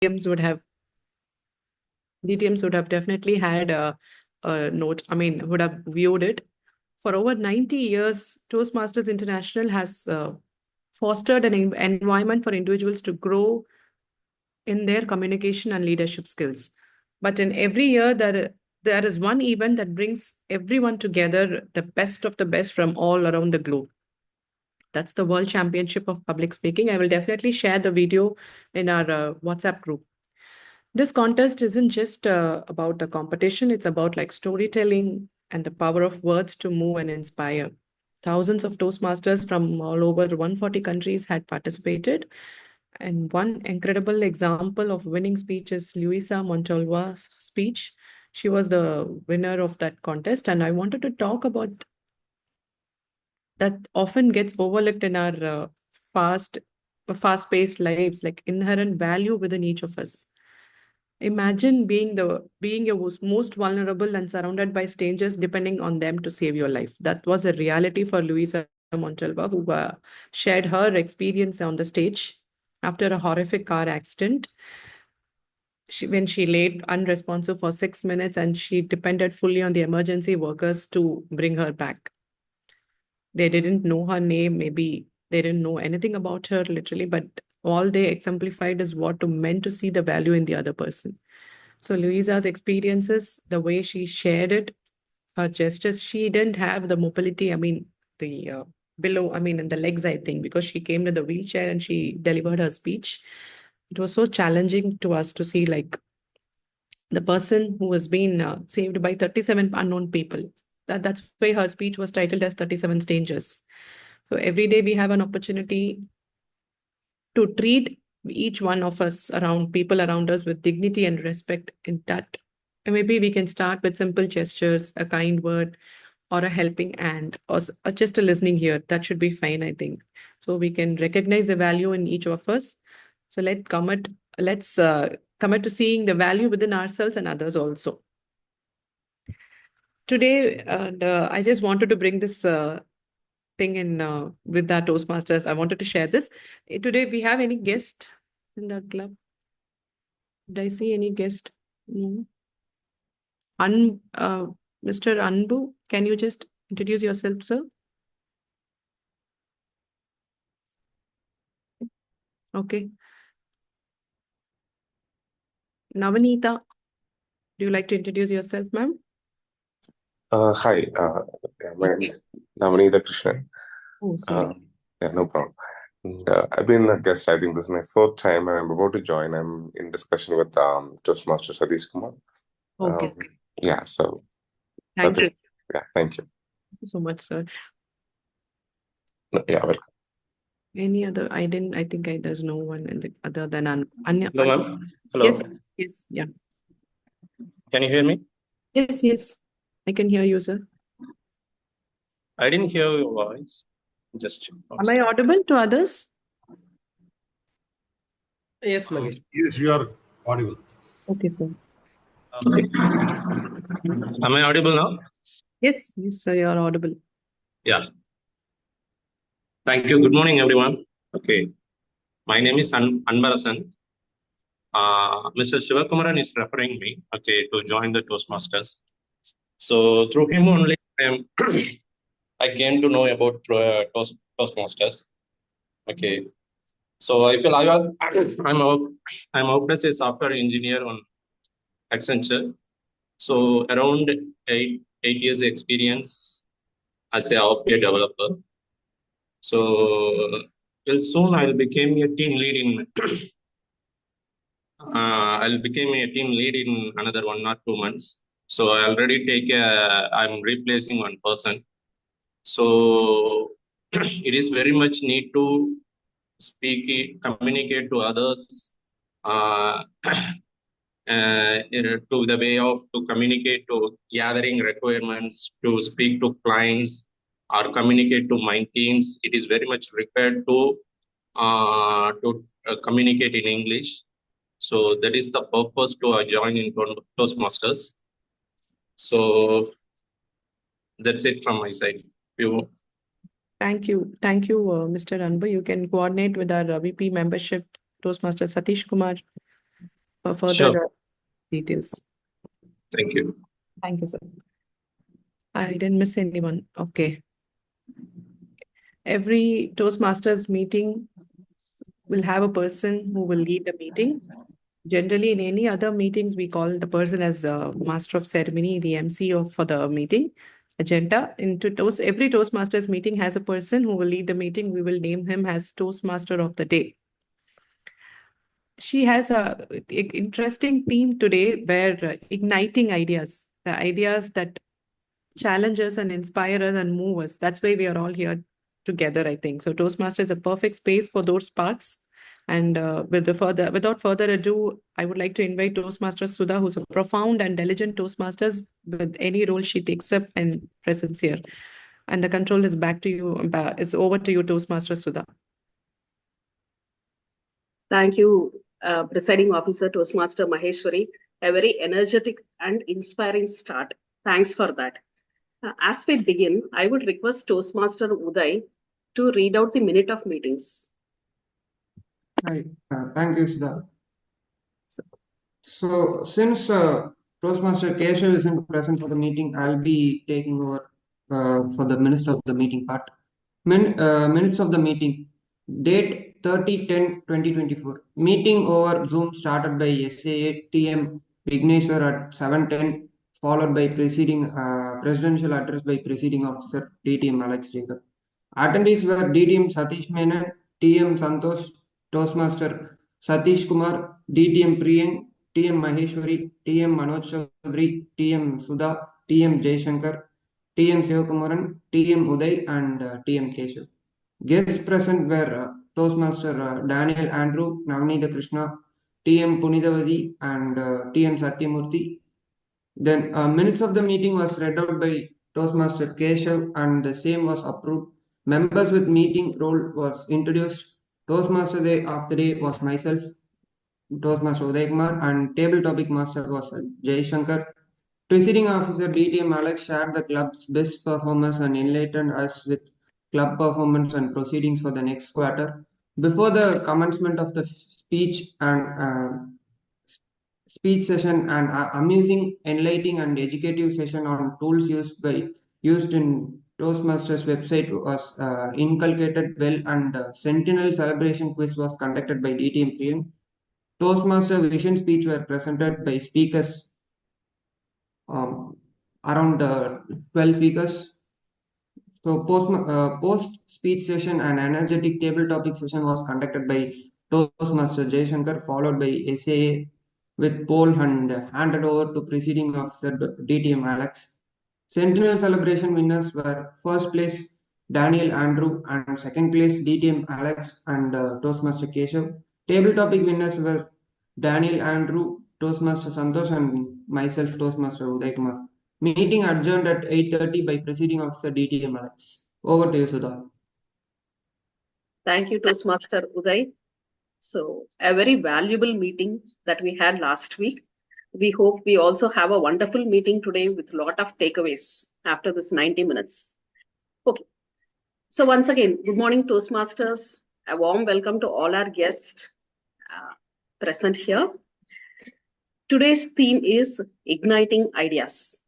DTMs would have definitely had a note, would have viewed it. For over 90 years, Toastmasters International has fostered an environment for individuals to grow in their communication and leadership skills. But in every year, there is one event that brings everyone together, the best of the best from all around the globe. That's the World Championship of Public Speaking. I will definitely share the video in our WhatsApp group. This contest isn't just about the competition, it's about like storytelling and the power of words to move and inspire. Thousands of Toastmasters from all over 140 countries had participated. And one incredible example of winning speech is Luisa Montalva's speech. She was the winner of that contest. And I wanted to talk about that often gets overlooked in our fast-paced lives, like inherent value within each of us. Imagine being your most vulnerable and surrounded by strangers, depending on them to save your life. That was a reality for Luisa Montalva, who shared her experience on the stage after a horrific car accident. When she laid unresponsive for 6 minutes, and she depended fully on the emergency workers to bring her back. They didn't know her name, maybe they didn't know anything about her literally, but all they exemplified is what it meant to see the value in the other person. So Louisa's experiences, the way she shared it, her gestures, she didn't have the mobility, the in the legs, I think, because she came to the wheelchair and she delivered her speech. It was so challenging to us to see like the person who has been saved by 37 unknown people. That's why her speech was titled as 37 Strangers. So every day we have an opportunity to treat each one of us around people around us with dignity and respect in that. And maybe we can start with simple gestures, a kind word, or a helping hand, or just a listening ear. That should be fine, I think. So we can recognize the value in each of us. So let's commit to seeing the value within ourselves and others also. Today, I just wanted to bring this thing in with our Toastmasters. I wanted to share this. Today, we have any guest in that club? Did I see any guest? No. Mr. Anbu, can you just introduce yourself, sir? Okay. Navanita, do you like to introduce yourself, ma'am? Hi, my name is Navanita Krishnan. Oh, sorry. Yeah, no problem. And, I've been a guest. I think this is my fourth time, and I'm about to join. I'm in discussion with Toastmaster Satish Kumar. Okay. Yeah, so Thank you. Yeah, thank you. Thank you so much, sir. Yeah, welcome. Any other? I think there's no one in the other than Anya. Hello, ma'am. Hello. Yes, yeah. Can you hear me? Yes. I can hear you, sir. I didn't hear your voice. Am I audible to others? Yes, Magesh. Yes, you are audible. Okay, sir. Okay. Am I audible now? Yes, sir, you are audible. Yeah. Thank you. Good morning, everyone. Okay. My name is Anbarasan. Mr. Sivakumaran is referring me, to join the Toastmasters. So through him only, I came to know about Toastmasters. Okay. So I'm out as a software engineer on Accenture. So around eight years experience as a software developer. So soon I'll become a team lead in another 1 or 2 months. So I already I'm replacing one person. So it is very much need to communicate to others, to the way of to communicate to gathering requirements, to speak to clients or communicate to my teams. It is very much required to communicate in English. So that is the purpose to join in Toastmasters. So that's it from my side. Thank you, Mr. Anbu. You can coordinate with our VP membership, Toastmaster Satish Kumar. for further Sure. details. Thank you. Thank you, sir. I didn't miss anyone. Okay. Every Toastmasters meeting will have a person who will lead the meeting. Generally, in any other meetings, we call the person as master of ceremony, the MC for the meeting agenda. Every Toastmasters meeting has a person who will lead the meeting. We will name him as Toastmaster of the day. She has a interesting theme today where igniting ideas, the ideas that challenge us and inspire us and move us. That's why we are all here together, I think. So Toastmaster is a perfect space for those sparks. And without further ado, I would like to invite Toastmaster Sudha, who's a profound and diligent Toastmasters with any role she takes up and presents here. And the control is back to you. It's over to you, Toastmaster Sudha. Thank you, Presiding Officer Toastmaster Maheshwari. A very energetic and inspiring start. Thanks for that. As we begin, I would request Toastmaster Uday to read out the minute of meetings. Right. Thank you, Sudha. So, since Toastmaster Keshav isn't present for the meeting, I'll be taking over for the minutes of the meeting part. Minutes of the meeting. Date 30/10/2024. Meeting over Zoom started by SAA TM Vigneshwar at 7:10, followed by presidential address by Presiding Officer DTM Alex Jacob. Attendees were DTM Satish Menon, TM Santosh, Toastmaster Satish Kumar, DTM Priyang, TM Maheshwari, TM Manoj Chaudhary, TM Sudha, TM Jaishankar, TM Sivakumaran, TM Uday, and TM Keshav. Guests present were Toastmaster Daniel Andrew, Navneeta Krishna, TM Punidavadi, and TM Satyamurthy. Then minutes of the meeting was read out by Toastmaster Keshav, and the same was approved. Members with meeting role was introduced. Toastmaster day of the day was myself, Toastmaster Uday Kumar, and table topic master was Jay Shankar. Presiding Officer DTM Alex shared the club's best performance and enlightened us with club performance and proceedings for the next quarter. Before the commencement of the speech session, and amusing, enlightening, and educative session on tools used in Toastmasters website was inculcated well, and Sentinel celebration quiz was conducted by DTM Priyang. Toastmaster vision speech were presented by speakers, around 12 speakers. So post speech session and energetic table topic session was conducted by Toastmaster Jay Shankar, followed by SAA with poll and handed over to Presiding Officer DTM Alex. Sentinel celebration winners were first place Daniel Andrew and second place DTM Alex and Toastmaster Keshav. Table topic winners were Daniel Andrew, Toastmaster Santosh, and myself, Toastmaster Uday Kumar. Meeting adjourned at 8:30 by Presiding Officer DTM Alex. Over to you, Sudha. Thank you, Toastmaster Uday. So, a very valuable meeting that we had last week. We hope we also have a wonderful meeting today with a lot of takeaways after this 90 minutes. Okay. So, once again, good morning, Toastmasters. A warm welcome to all our guests present here. Today's theme is igniting ideas.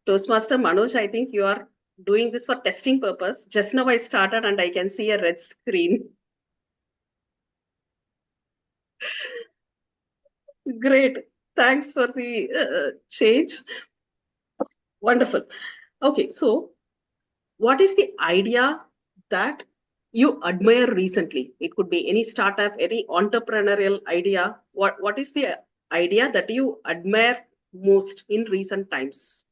Toastmaster Manoj, I think you are doing this for testing purpose. Just now I started and I can see a red screen. Great. Thanks for the change. Wonderful. Okay, so what is the idea that you admire recently? It could be any startup, any entrepreneurial idea. What is the idea that you admire most in recent times?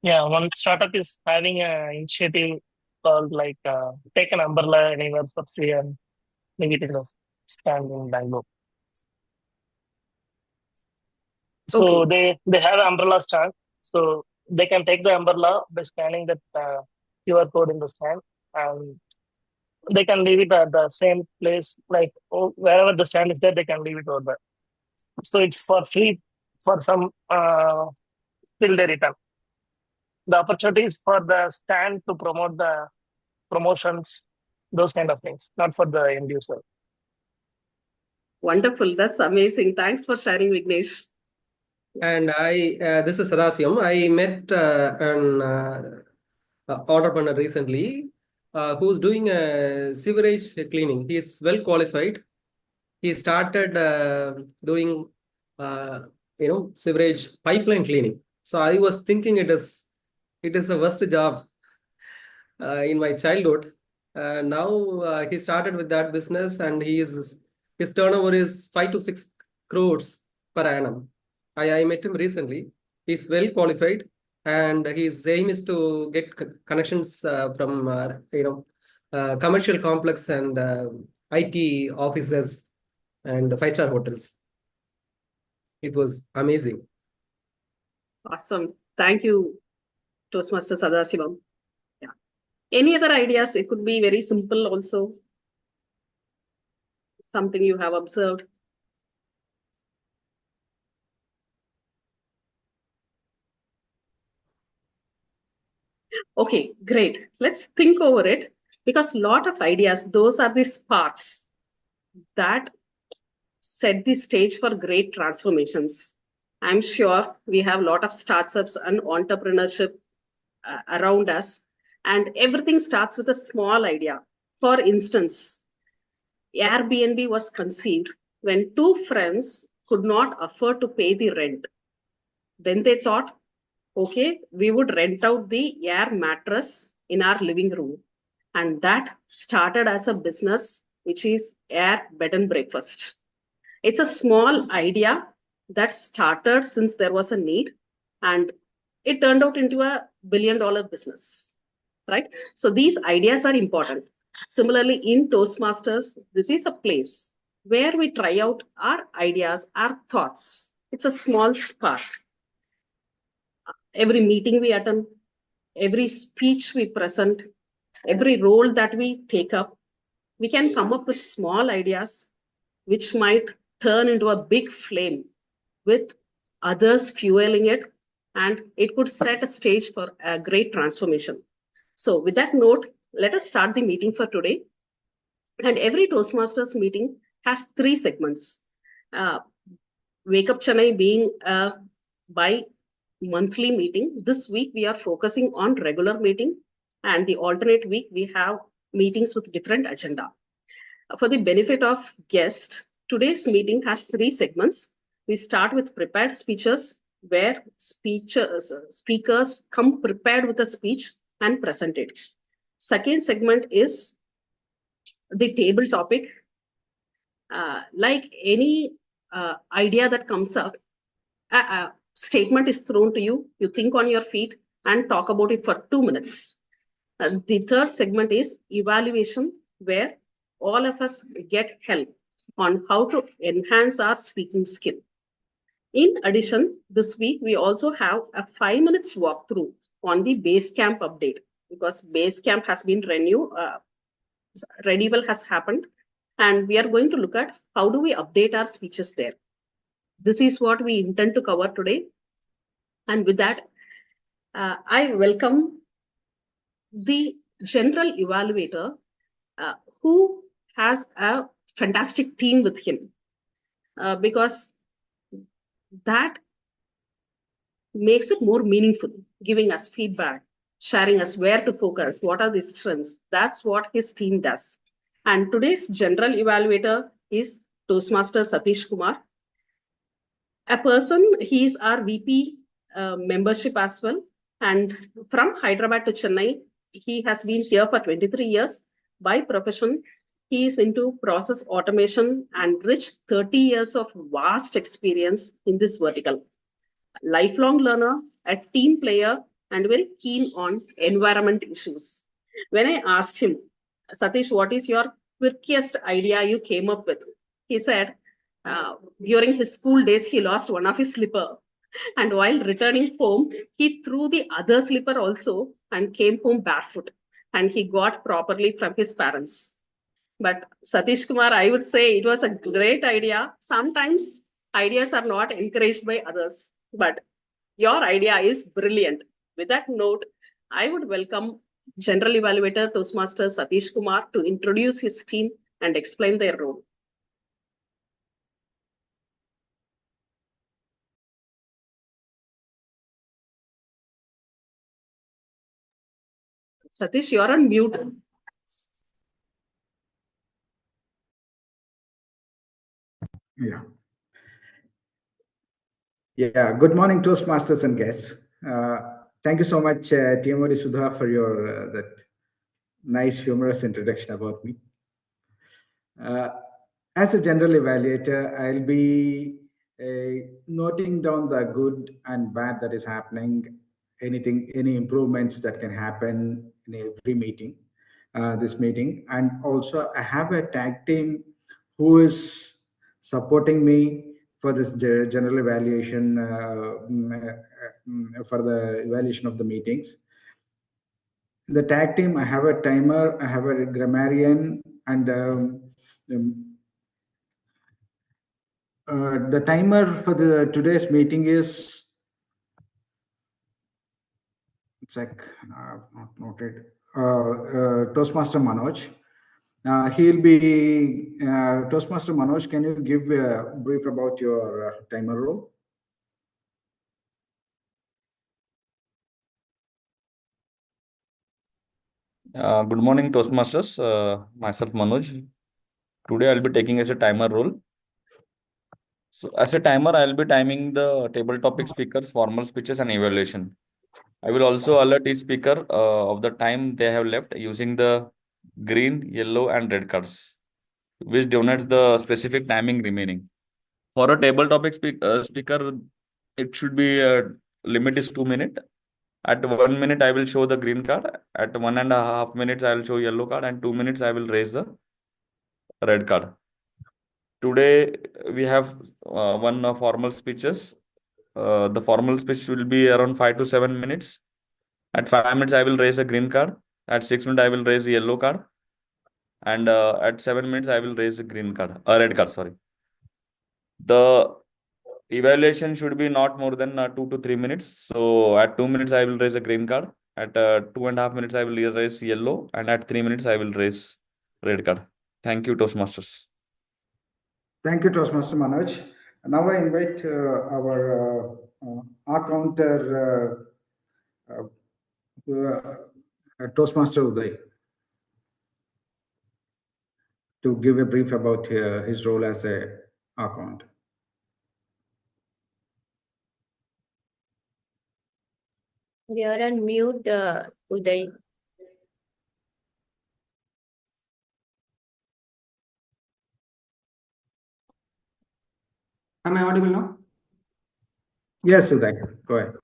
Yeah, one startup is having an initiative called like take an umbrella anywhere for free and leave it in the stand in Bangalore. So they have an umbrella stand, so they can take the umbrella by scanning that QR code in the stand, and they can leave it at the same place, like wherever the stand is there, they can leave it over there. So it's for free for some till they return. The opportunities for the stand to promote the promotions, those kind of things, not for the end user. Wonderful. That's amazing. Thanks for sharing, Vignesh. And this is Sadasivam. I met an entrepreneur recently who's doing sewerage cleaning. He is well qualified. He started doing sewerage pipeline cleaning. So I was thinking it is the worst job in my childhood. Now he started with that business, and his turnover is 5 to 6 crores per annum. I met him recently. He's well qualified, and his aim is to get connections from commercial complex and IT offices and 5-star hotels. It was amazing. Awesome. Thank you, Toastmaster Sadasivam. Yeah. Any other ideas? It could be very simple also. Something you have observed. Okay, great. Let's think over it, because a lot of ideas, those are the sparks that set the stage for great transformations. I'm sure we have a lot of startups and entrepreneurship around us, and everything starts with a small idea. For instance, Airbnb was conceived when two friends could not afford to pay the rent. Then they thought, okay, we would rent out the air mattress in our living room. And that started as a business, which is air bed and breakfast. It's a small idea that started since there was a need, and it turned out into a billion-dollar business, right? So these ideas are important. Similarly, in Toastmasters, this is a place where we try out our ideas, our thoughts. It's a small spark. Every meeting we attend, every speech we present, every role that we take up, we can come up with small ideas which might turn into a big flame with others fueling it, and it could set a stage for a great transformation. So with that note, let us start the meeting for today. And every Toastmasters meeting has 3 segments. Wake Up Chennai being a bi-monthly meeting. This week we are focusing on regular meeting, and the alternate week we have meetings with different agenda. For the benefit of guests, today's meeting has 3 segments. We start with prepared speeches, where speakers come prepared with a speech and present it. Second segment is the table topic. Like any idea that comes up, a statement is thrown to you, you think on your feet and talk about it for 2 minutes. The third segment is evaluation, where all of us get help on how to enhance our speaking skill. In addition, this week we also have a 5 minutes walkthrough on the Basecamp update, because Basecamp has been renewal has happened, and we are going to look at how do we update our speeches there. This is what we intend to cover today. And with that, I welcome the general evaluator who has a fantastic team with him, because that makes it more meaningful, giving us feedback, sharing us where to focus, what are the strengths. That's what his team does. And today's general evaluator is Toastmaster Satish Kumar. A person, he is our VP membership as well. And from Hyderabad to Chennai, he has been here for 23 years. By profession, he is into process automation and rich 30 years of vast experience in this vertical. Lifelong learner, a team player, and very keen on environment issues. When I asked him, Satish, what is your quirkiest idea you came up with? He said, during his school days, he lost one of his slipper. And while returning home, he threw the other slipper also and came home barefoot. And he got properly from his parents. But Satish Kumar, I would say it was a great idea. Sometimes ideas are not encouraged by others, but Your idea is brilliant. With that note, I would welcome General Evaluator Toastmaster Satish Kumar to introduce his team and explain their role. Satish, you're on mute. Yeah. Yeah. Good morning, Toastmasters and guests. Thank you so much, TM Sudha, for your that nice, humorous introduction about me. As a general evaluator, I'll be noting down the good and bad that is happening, any improvements that can happen in every meeting, this meeting. And also, I have a tag team who is supporting me for this general evaluation, for the evaluation of the meetings. The tag team, I have a timer, I have a grammarian, and the timer for the today's meeting is, it's like not noted. Toastmaster Manoj. He'll be Toastmaster Manoj. Can you give a brief about your timer role? Good morning, Toastmasters. Myself Manoj. Today I'll be taking as a timer role. So as a timer, I'll be timing the table topic speakers, formal speeches, and evaluation. I will also alert each speaker of the time they have left using the green, yellow, and red cards, which denotes the specific timing remaining. For a table topic speaker, it should be limit is 2 minutes. At 1 minute, I will show the green card. At 1.5 minutes, I will show yellow card, and 2 minutes, I will raise the red card. Today, we have one formal speeches. The formal speech will be around 5 to 7 minutes. At 5 minutes, I will raise a green card. At 6 minutes, I will raise a yellow card. And at 7 minutes, I will raise a red card, sorry. The evaluation should be not more than 2 to 3 minutes. So at 2 minutes, I will raise a green card. At 2.5 minutes, I will raise yellow. And at 3 minutes, I will raise red card. Thank you, Toastmasters. Thank you, Toastmaster Manoj. Now I invite our counter Toastmaster Uday to give a brief about his role as a account. You're on mute, Uday. Am I audible now? Yes, Uday, go ahead.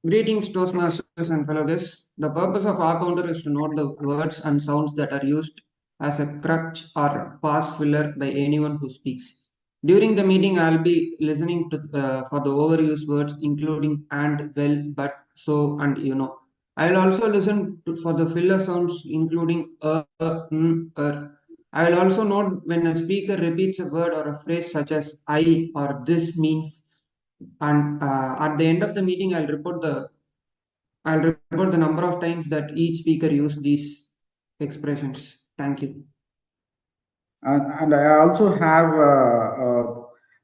Greetings, Toastmasters and fellow guests. The purpose of our counter is to note the words and sounds that are used as a crutch or pass filler by anyone who speaks. During the meeting, I'll be listening to for the overused words, including and, well, but, so, and you know. I'll also listen for the filler sounds, including I'll also note when a speaker repeats a word or a phrase such as I or this means, and at the end of the meeting, I'll report the number of times that each speaker used these expressions. Thank you. And I also have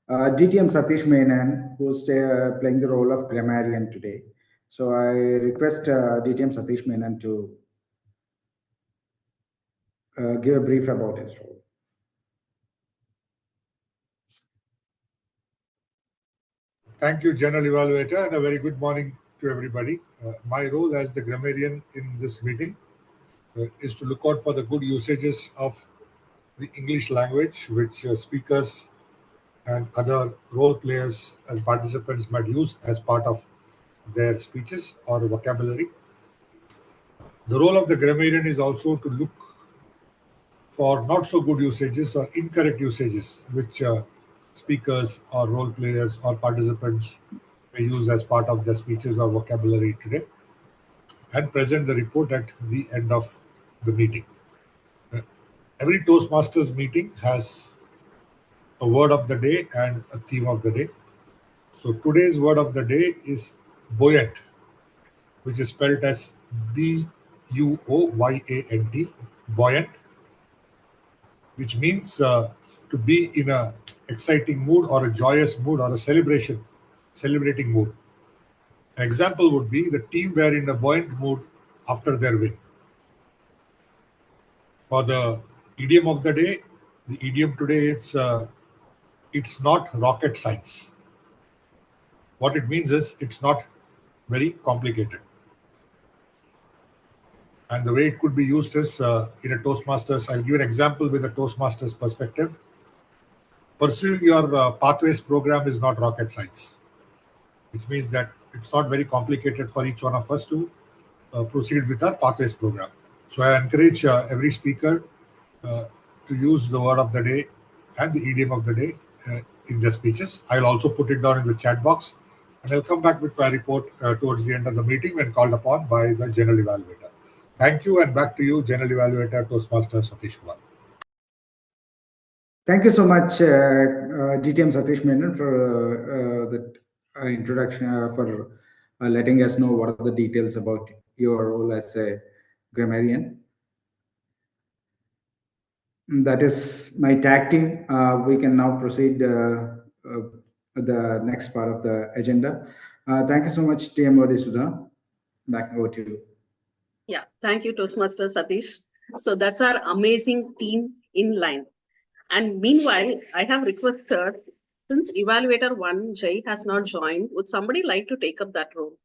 DTM Satish Menon, who's playing the role of grammarian today. So I request DTM Satish Menon to give a brief about his role. Thank you, General Evaluator, and a very good morning to everybody. My role as the grammarian in this meeting is to look out for the good usages of the English language, which speakers and other role players and participants might use as part of their speeches or vocabulary. The role of the grammarian is also to look for not so good usages or incorrect usages, which speakers or role players or participants may use as part of their speeches or vocabulary today, and present the report at the end of the meeting. Every Toastmasters meeting has a word of the day and a theme of the day. So today's word of the day is buoyant, which is spelled as B-U-O-Y-A-N-T, buoyant, which means to be in a exciting mood or a joyous mood or a celebrating mood. An example would be the team were in a buoyant mood after their win. For the idiom of the day, the idiom today is it's not rocket science. What it means is it's not very complicated. And the way it could be used is in a Toastmasters. I'll give an example with a Toastmasters perspective. Pursue your pathways program is not rocket science, which means that it's not very complicated for each one of us to proceed with our pathways program. So I encourage every speaker to use the word of the day and the idiom of the day in their speeches. I'll also put it down in the chat box, and I'll come back with my report towards the end of the meeting when called upon by the general evaluator. Thank you, and back to you, general evaluator Toastmaster Satish Kumar. Thank you so much, GTM Satish Menon, for that introduction, for letting us know what are the details about your role as a grammarian. That is my tag team. We can now proceed the next part of the agenda. Thank you so much, TM Sudha. Back over to you. Yeah, thank you, Toastmaster Satish. So that's our amazing team in line. And meanwhile, I have requested, since Evaluator 1, Jay, has not joined, would somebody like to take up that role?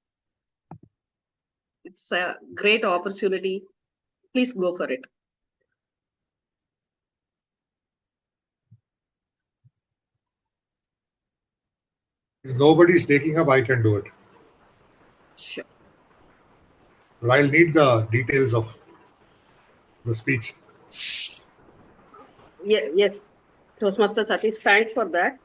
It's a great opportunity. Please go for it. If nobody's taking up, I can do it. Sure. But I'll need the details of the speech. Yeah, yes, Toastmaster Satish, thanks for that.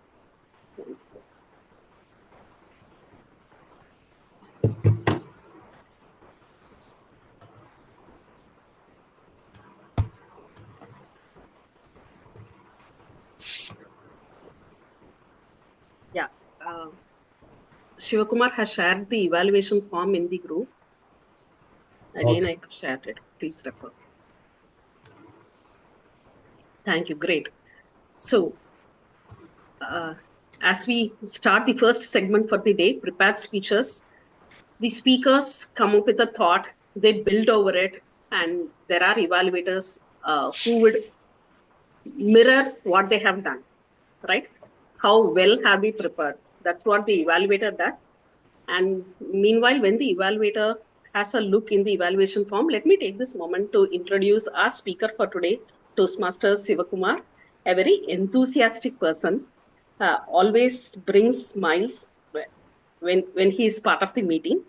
Yeah, Sivakumar has shared the evaluation form in the group. Again, I have shared it. Please refer. Thank you. Great. So, as we start the first segment for the day, prepared speeches, the speakers come up with a thought, they build over it, and there are evaluators who would mirror what they have done, right? How well have we prepared? That's what the evaluator does. And meanwhile, when the evaluator has a look in the evaluation form, let me take this moment to introduce our speaker for today, Toastmaster Sivakumar, a very enthusiastic person, always brings smiles when he is part of the meeting.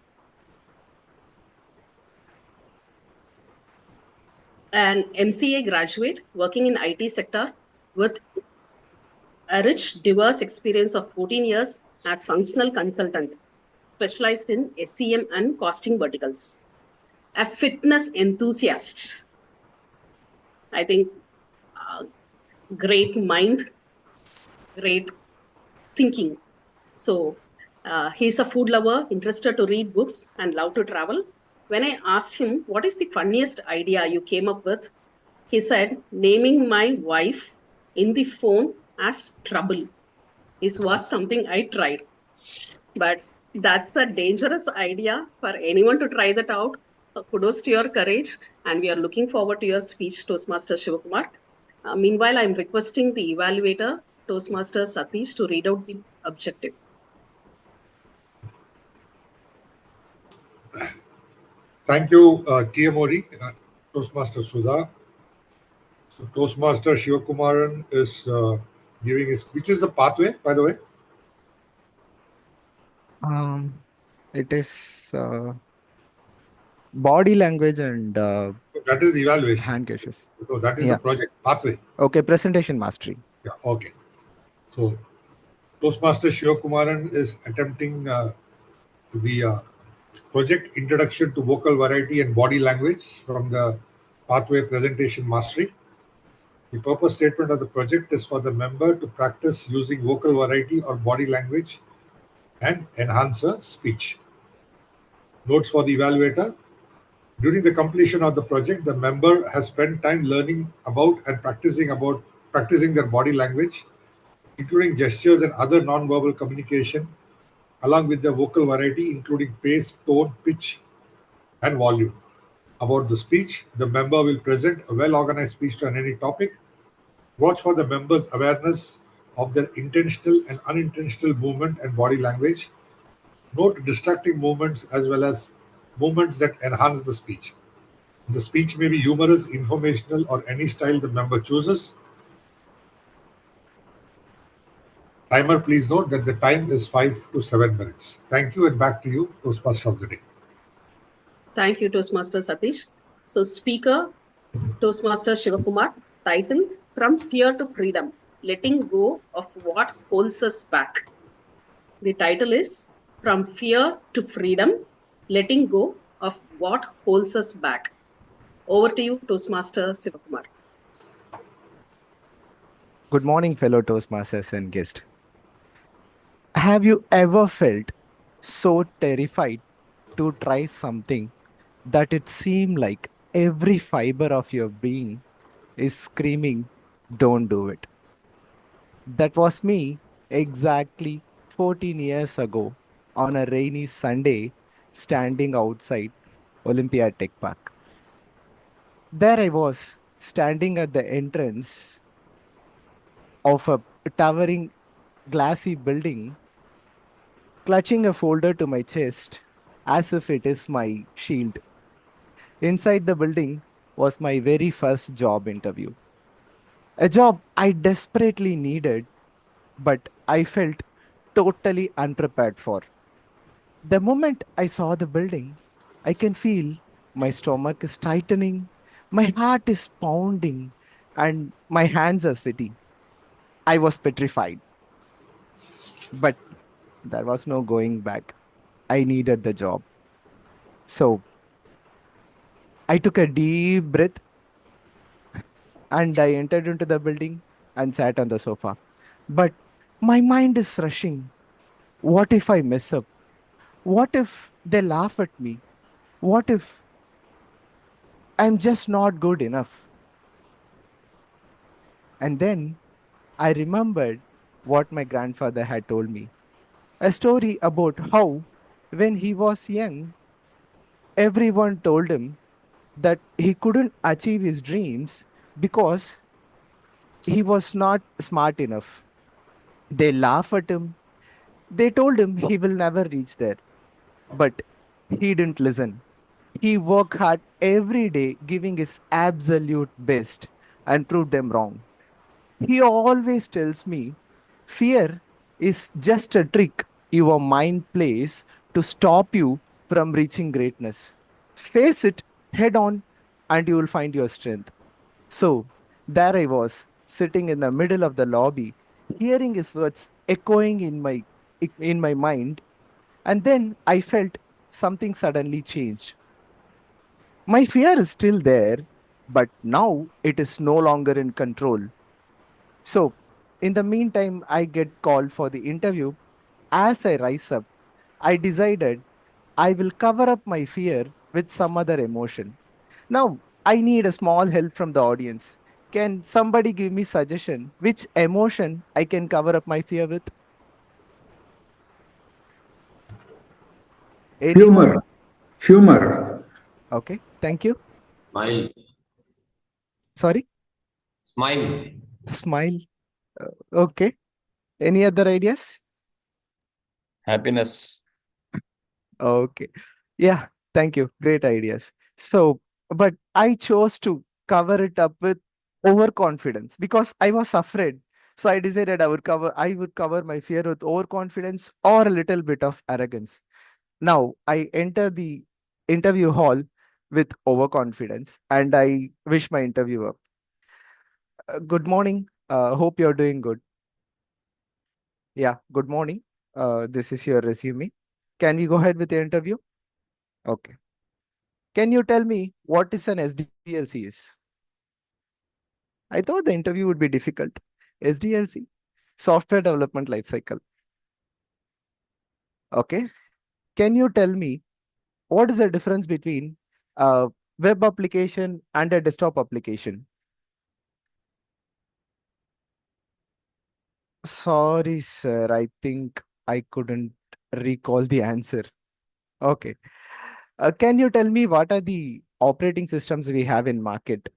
An MCA graduate working in IT sector with a rich, diverse experience of 14 years as functional consultant, specialized in SCM and costing verticals. A fitness enthusiast. I think great mind, great thinking. So he's a food lover, interested to read books and love to travel. When I asked him, what is the funniest idea you came up with? He said, naming my wife in the phone as Trouble is what something I tried. But that's a dangerous idea for anyone to try that out. Kudos to your courage. And we are looking forward to your speech, Toastmaster Sivakumar. Meanwhile, I'm requesting the evaluator, Toastmaster Satish, to read out the objective. Thank you, TM Toastmaster Sudha. So Toastmaster Sivakumaran is giving his, which is the pathway, by the way? It is body language and that is the evaluation. hand gestures. So that is the project pathway. Okay, presentation mastery. Yeah, okay. So Toastmaster Sivakumaran is attempting the project Introduction to Vocal Variety and Body Language from the Pathway Presentation Mastery. The purpose statement of the project is for the member to practice using vocal variety or body language and enhancer speech. Notes for the evaluator. During the completion of the project, the member has spent time learning about and practicing their body language, including gestures and other non-verbal communication, along with their vocal variety, including pace, tone, pitch, and volume. About the speech, the member will present a well-organized speech on any topic. Watch for the member's awareness of their intentional and unintentional movement and body language. Note distracting movements as well as movements that enhance the speech. The speech may be humorous, informational, or any style the member chooses. Timer, please note that the time is 5 to 7 minutes. Thank you, and back to you, Toastmaster of the day. Thank you, Toastmaster Satish. So, speaker, Toastmaster Sivakumar, title From Fear to Freedom, Letting Go of What Holds Us Back. The title is From Fear to Freedom, Letting Go of What Holds Us Back. Over to you, Toastmaster Sivakumar. Good morning, fellow Toastmasters and guests. Have you ever felt so terrified to try something that it seemed like every fiber of your being is screaming, don't do it? That was me exactly 14 years ago on a rainy Sunday, standing outside Olympia Tech Park. There I was, standing at the entrance of a towering glassy building, clutching a folder to my chest as if it is my shield. Inside the building was my very first job interview. A job I desperately needed, but I felt totally unprepared for. The moment I saw the building, I can feel my stomach is tightening, my heart is pounding, and my hands are sweaty. I was petrified, but there was no going back. I needed the job. So I took a deep breath and I entered into the building and sat on the sofa. But my mind is rushing. What if I mess up? What if they laugh at me? What if I'm just not good enough? And then I remembered what my grandfather had told me, a story about how, when he was young, everyone told him that he couldn't achieve his dreams because he was not smart enough. They laugh at him. They told him he will never reach there. But he didn't listen. He worked hard every day, giving his absolute best, and proved them wrong. He always tells me fear is just a trick your mind plays to stop you from reaching greatness. Face it head on, and you will find your strength. So there I was, sitting in the middle of the lobby, hearing his words echoing in my mind, and then I felt something suddenly changed. My fear is still there, but now it is no longer in control. So, in the meantime, I get called for the interview. As I rise up, I decided I will cover up my fear with some other emotion. Now, I need a small help from the audience. Can somebody give me suggestion which emotion I can cover up my fear with? Anyone? Humor. Humor. Okay, thank you. Smile. Sorry, Smile. smile. Okay. Any other ideas? Happiness. Okay. Yeah, thank you. Great ideas. So, but I chose to cover it up with overconfidence because I was afraid. So I decided I would cover my fear with overconfidence or a little bit of arrogance. Now I enter the interview hall with overconfidence and I wish my interviewer, good morning. Hope you're doing good. Yeah, good morning. This is your resume. Can we go ahead with the interview? Okay. Can you tell me what is an SDLC is? I thought the interview would be difficult. SDLC, Software Development Lifecycle. Okay. Can you tell me what is the difference between a web application and a desktop application? Sorry, sir. I think I couldn't recall the answer. Okay. Can you tell me what are the operating systems we have in market?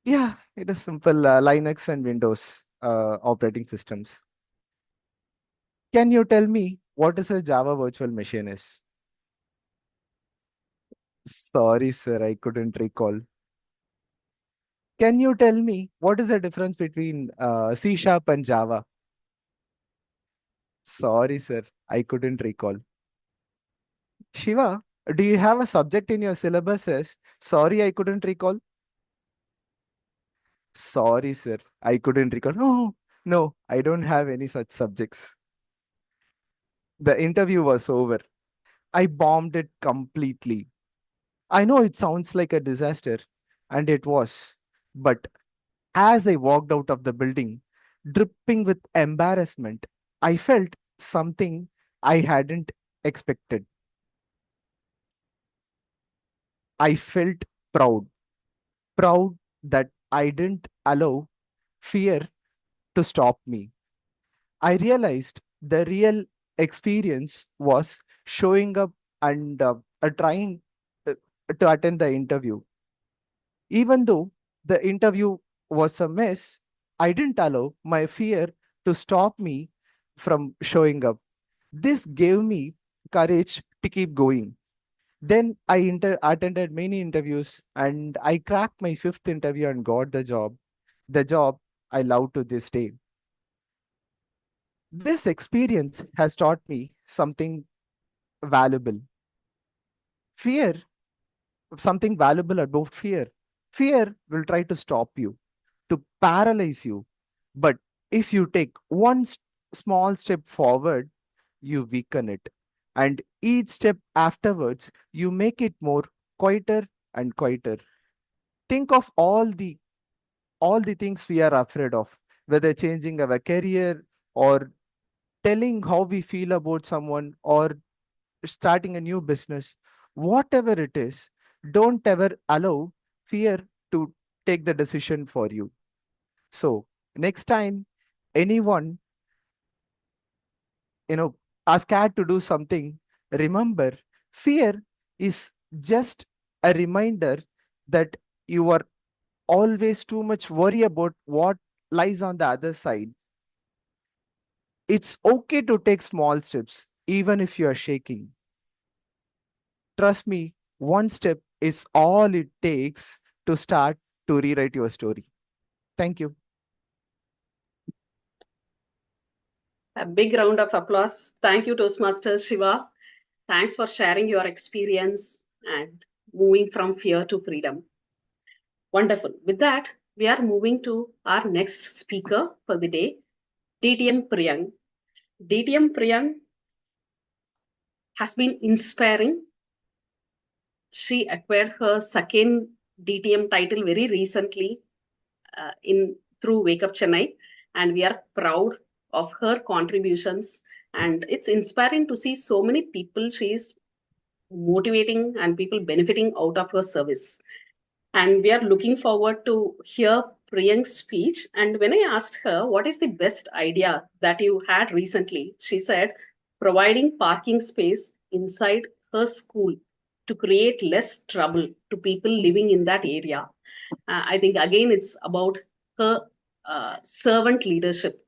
Yeah, it is simple. Linux and Windows operating systems. Can you tell me what is a Java virtual machine is? Sorry, sir. I couldn't recall. Can you tell me what is the difference between C# and Java? Sorry, sir. I couldn't recall. Shiva, do you have a subject in your syllabus as sorry, I couldn't recall? Sorry, sir. I couldn't recall. No, no, I don't have any such subjects. The interview was over. I bombed it completely. I know it sounds like a disaster, and it was. But as I walked out of the building, dripping with embarrassment, I felt something I hadn't expected. I felt proud, proud that I didn't allow fear to stop me. I realized the real experience was showing up and trying uh, to attend the interview. Even though the interview was a mess, I didn't allow my fear to stop me from showing up. This gave me courage to keep going. Then I attended many interviews and I cracked my fifth interview and got the job I love to this day. This experience has taught me something valuable. Fear, something valuable about fear. Fear will try to stop you, to paralyze you. But if you take one small step forward, you weaken it. And each step afterwards, you make it more quieter and quieter. Think of all the things we are afraid of, whether changing our career or telling how we feel about someone or starting a new business, whatever it is, don't ever allow fear to take the decision for you. So next time anyone, you know, are scared to do something, remember fear is just a reminder that you are always too much worry about what lies on the other side. It's okay to take small steps, even if you are shaking. Trust me, one step is all it takes to start to rewrite your story. Thank you. A big round of applause. Thank you, Toastmaster Shiva. Thanks for sharing your experience and moving from fear to freedom. Wonderful. With that, we are moving to our next speaker for the day, DTM Priyang. DTM Priyang has been inspiring. She acquired her second DTM title very recently in through Wake Up Chennai, and we are proud of her contributions. And it's inspiring to see so many people she's motivating and people benefiting out of her service. And we are looking forward to hear Priyang's speech. And when I asked her what is the best idea that you had recently, she said providing parking space inside her school to create less trouble to people living in that area. I think again it's about her servant leadership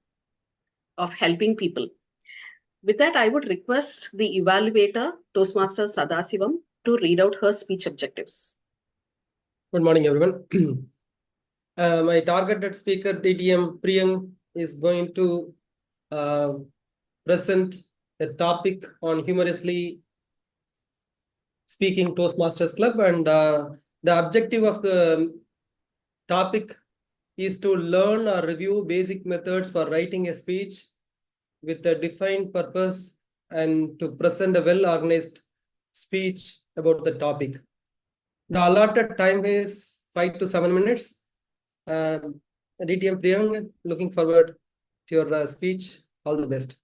of helping people. With that, I would request the evaluator, Toastmaster Sadasivam, to read out her speech objectives. Good morning, everyone. My targeted speaker, TTM Priyang, is going to present a topic on humorously speaking Toastmasters Club, and the objective of the topic is to learn or review basic methods for writing a speech with a defined purpose and to present a well-organized speech about the topic. The allotted time is 5 to 7 minutes. DTM Priyang, looking forward to your speech. All the best.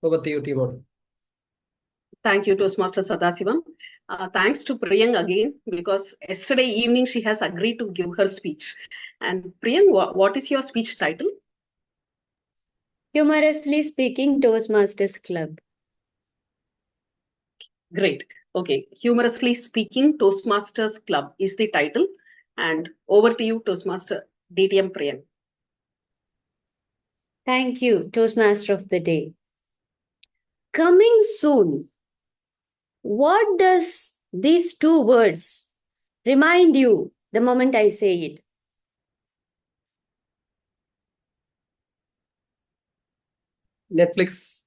Over to you, Timur. Thank you, Toastmaster Sadasivam. Thanks to Priyang again, because yesterday evening she has agreed to give her speech. And Priyang, what is your speech title? Humorously Speaking Toastmasters Club. Great. Okay. Humorously Speaking Toastmasters Club is the title. And over to you, Toastmaster DTM Priyang. Thank you, Toastmaster of the Day. Coming soon. What does these two words remind you the moment I say it? Netflix.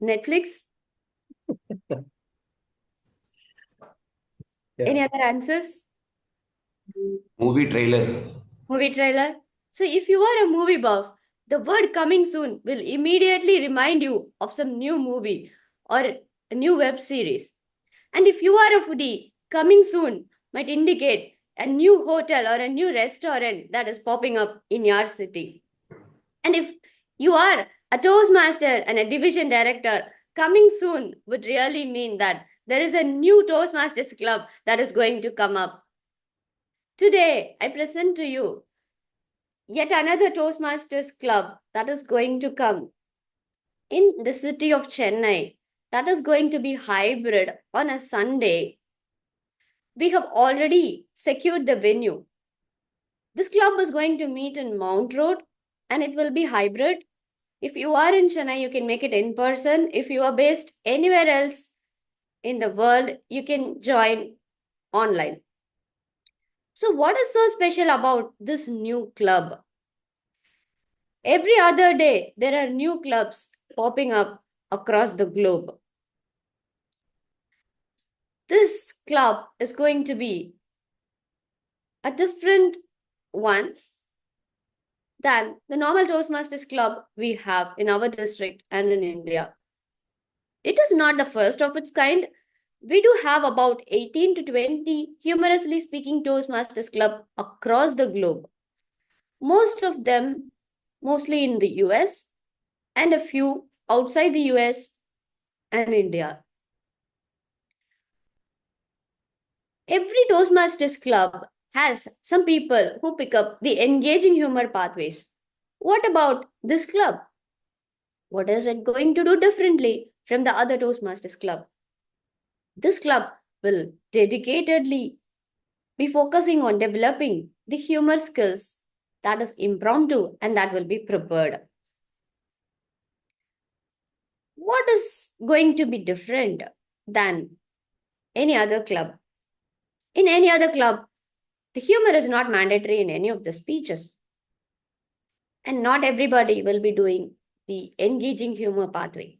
Netflix? Any other answers? Movie trailer. Movie trailer? So if you are a movie buff, the word coming soon will immediately remind you of some new movie or a new web series. And if you are a foodie, coming soon might indicate a new hotel or a new restaurant that is popping up in your city. And if you are a Toastmaster and a division director, coming soon would really mean that there is a new Toastmasters club that is going to come up. Today, I present to you yet another Toastmasters club that is going to come in the city of Chennai. That is going to be hybrid on a Sunday. We have already secured the venue. This club is going to meet in Mount Road and it will be hybrid. If you are in Chennai, you can make it in person. If you are based anywhere else in the world, you can join online. So what is so special about this new club? Every other day, there are new clubs popping up across the globe. This club is going to be a different one than the normal Toastmasters club we have in our district and in India. It is not the first of its kind. We do have about 18 to 20 humorously speaking Toastmasters club across the globe. Most of them mostly in the US and a few outside the US and India. Every Toastmasters club has some people who pick up the engaging humor pathways. What about this club? What is it going to do differently from the other Toastmasters club? This club will dedicatedly be focusing on developing the humor skills that is impromptu and that will be prepared. What is going to be different than any other club? In any other club, the humor is not mandatory in any of the speeches. And not everybody will be doing the engaging humor pathway.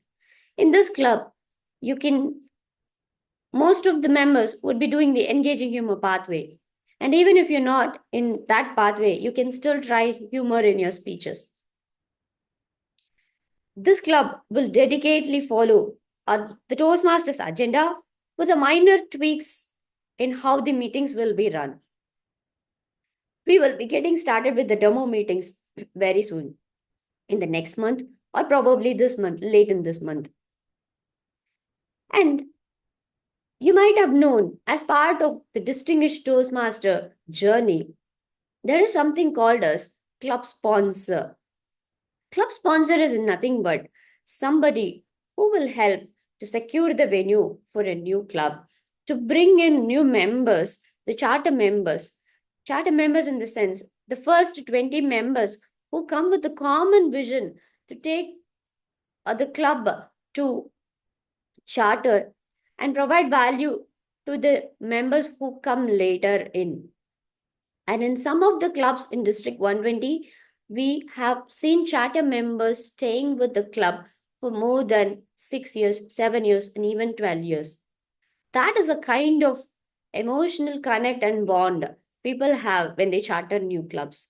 In this club, most of the members would be doing the engaging humor pathway. And even if you're not in that pathway, you can still try humor in your speeches. This club will dedicatedly follow the Toastmasters agenda with a minor tweaks in how the meetings will be run. We will be getting started with the demo meetings very soon, in the next month or probably this month, late in this month. And you might have known, as part of the Distinguished Toastmaster journey, there is something called as club sponsor. Club sponsor is nothing but somebody who will help to secure the venue for a new club, to bring in new members, the charter members. Charter members in the sense, the first 20 members who come with a common vision to take the club to charter and provide value to the members who come later in. And in some of the clubs in District 120, we have seen charter members staying with the club for more than 6 years, 7 years, and even 12 years. That is a kind of emotional connect and bond people have when they charter new clubs.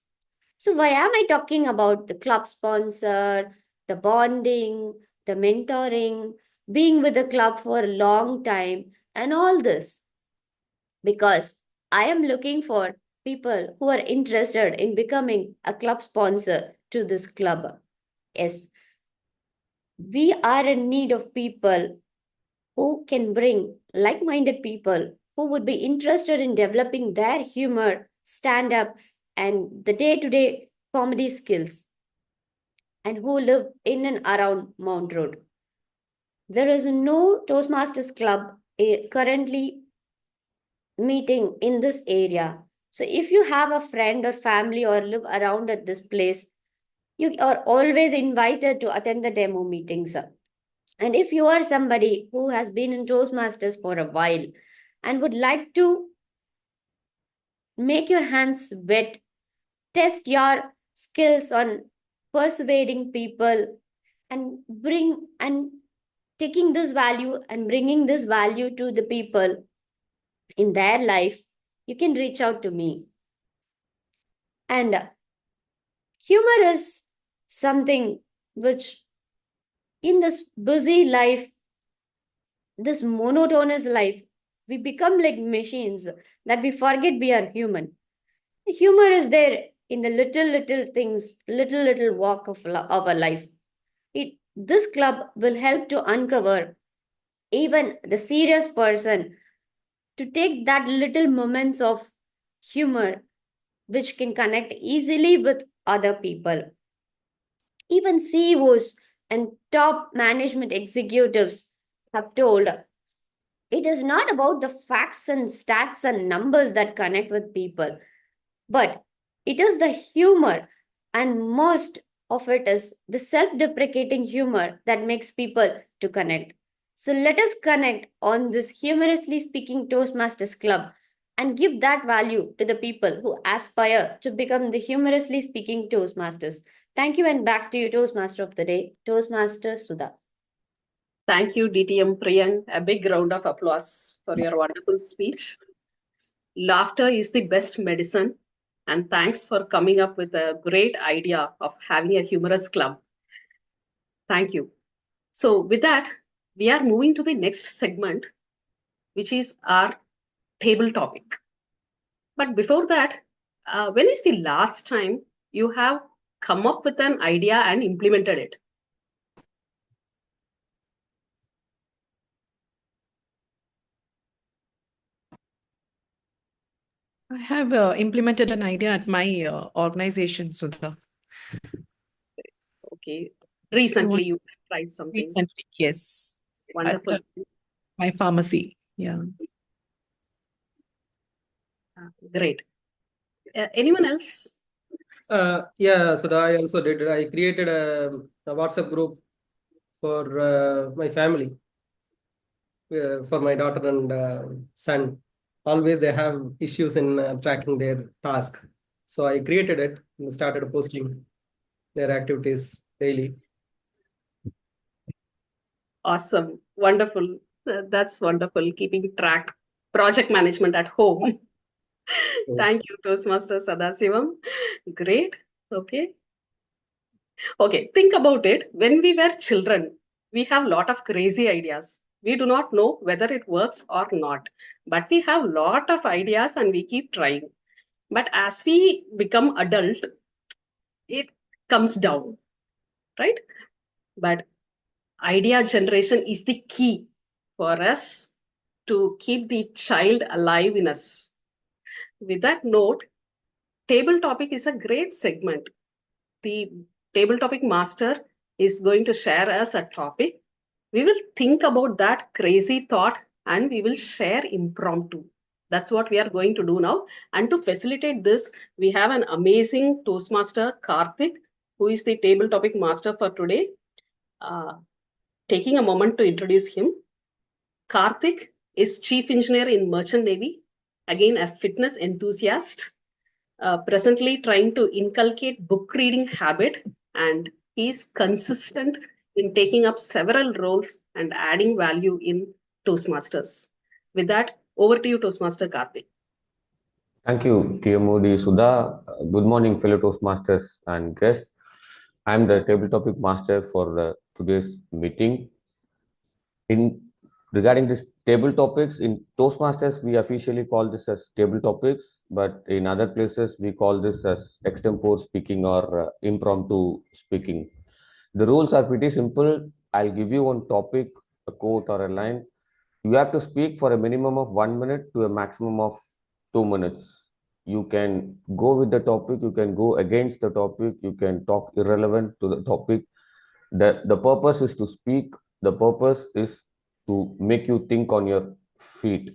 So why am I talking about the club sponsor, the bonding, the mentoring, being with the club for a long time, and all this? Because I am looking for people who are interested in becoming a club sponsor to this club. Yes. We are in need of people who can bring like-minded people who would be interested in developing their humor, stand-up, and the day-to-day comedy skills, and who live in and around Mount Road. There is no Toastmasters Club currently meeting in this area. So if you have a friend or family or live around at this place, you are always invited to attend the demo meetings. And if you are somebody who has been in Toastmasters for a while and would like to make your hands wet, test your skills on persuading people and taking this value and bringing this value to the people in their life, you can reach out to me. And humor is something which, in this busy life, this monotonous life, we become like machines that we forget we are human. Humor is there in the little things, little walk of our life. This club will help to uncover even the serious person to take that little moments of humor which can connect easily with other people. Even CEOs and top management executives have told it is not about the facts and stats and numbers that connect with people, but it is the humor, and most of it is the self-deprecating humor that makes people to connect. So let us connect on this humorously speaking Toastmasters Club and give that value to the people who aspire to become the humorously speaking Toastmasters. Thank you, and back to you, Toastmaster of the Day, Toastmaster Sudha. Thank you, DTM Priyang. A big round of applause for your wonderful speech. Laughter is the best medicine, and thanks for coming up with a great idea of having a humorous club. Thank you. So, with that, we are moving to the next segment, which is our table topic. But before that, when is the last time you have come up with an idea and implemented it? I have implemented an idea at my organization, Sudha. Okay. Recently, you tried something. Recently, yes. Wonderful. At my pharmacy. Yeah. Great. Anyone else? Yeah, so I also did. I created a WhatsApp group for my family, for my daughter and son. Always they have issues in tracking their task. So I created it and started posting their activities daily. Awesome. Wonderful. That's wonderful. Keeping track, project management at home. Thank you, Toastmaster Sadasivam. Great. Okay. Okay. Think about it. When we were children, we have a lot of crazy ideas. We do not know whether it works or not, but we have a lot of ideas and we keep trying. But as we become adult, it comes down, right? But idea generation is the key for us to keep the child alive in us. With that note, table topic is a great segment. The table topic master is going to share us a topic. We will think about that crazy thought and we will share impromptu. That's what we are going to do now. And to facilitate this, we have an amazing Toastmaster, Karthik, who is the table topic master for today. Taking a moment to introduce him. Karthik is Chief Engineer in Merchant Navy, again a fitness enthusiast, presently trying to inculcate book reading habit, and he's consistent in taking up several roles and adding value in Toastmasters. With that, over to you, Toastmaster Karthik. Thank you, TM Sudha. Good morning, fellow Toastmasters and guests. I'm the table topic master for today's meeting. Regarding this table topics, in Toastmasters, we officially call this as table topics, but in other places, we call this as extempore speaking or impromptu speaking. The rules are pretty simple. I'll give you one topic, a quote or a line. You have to speak for a minimum of 1 minute to a maximum of 2 minutes. You can go with the topic, you can go against the topic, you can talk irrelevant to the topic. The purpose is to speak, the purpose is to make you think on your feet.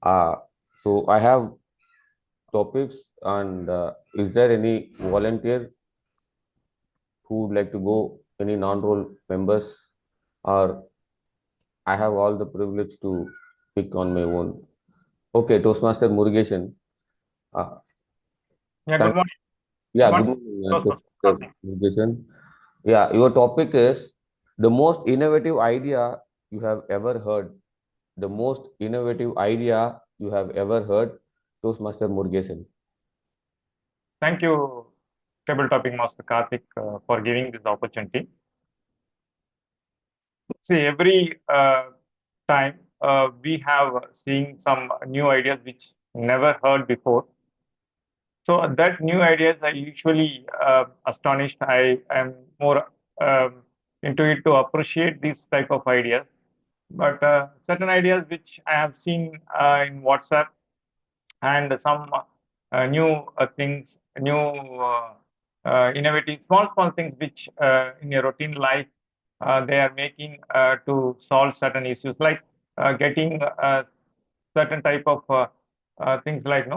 So I have topics, and is there any volunteer who would like to go, any non-role members, or I have all the privilege to pick on my own? Okay, Toastmaster Murugesan. Yeah, Thank- good morning. Yeah, Good good morning, morning, Toastmaster Toastmaster Murugesan. Yeah, your topic is the most innovative idea you have ever heard. The most innovative idea you have ever heard, Toastmaster Murugesan. Thank you, Table Topic Master Karthik, for giving this opportunity. See, every time we have seen some new ideas which never heard before. So that new ideas are usually astonished. I am more into it to appreciate these type of ideas. But certain ideas which I have seen in WhatsApp and some new things, new innovative, small things which in your routine life they are making to solve certain issues, like getting certain type of things like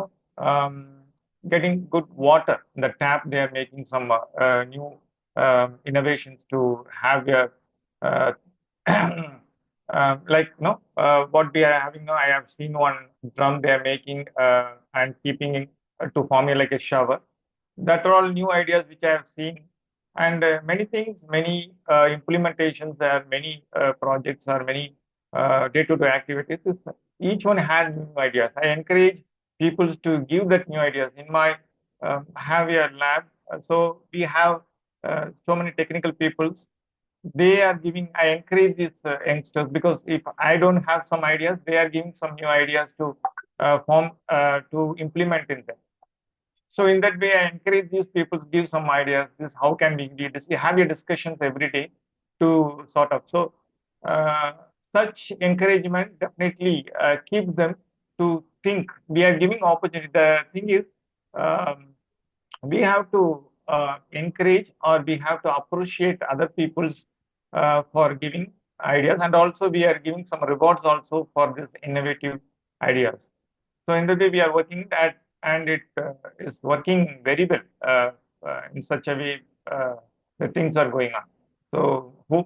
getting good water in the tap. They are making some new innovations to have a like what we are having now. I have seen one drum they are making and keeping it to form like a shower. That are all new ideas which I have seen, and many things, many implementations. There are many projects or many day-to-day activities. Each one had new ideas. I encourage people to give that new ideas. In my have a lab, so we have so many technical peoples. They are giving. I encourage these youngsters, because if I don't have some ideas, they are giving some new ideas to form to implement in them. So in that way, I encourage these people to give some ideas. This how can we do this? We have your discussions every day to sort of. So such encouragement definitely keeps them to think. We are giving opportunity. The thing is, we have to encourage, or we have to appreciate other people's for giving ideas, and also we are giving some rewards also for this innovative ideas. So in the way we are working at, and it is working very well in such a way the things are going on. So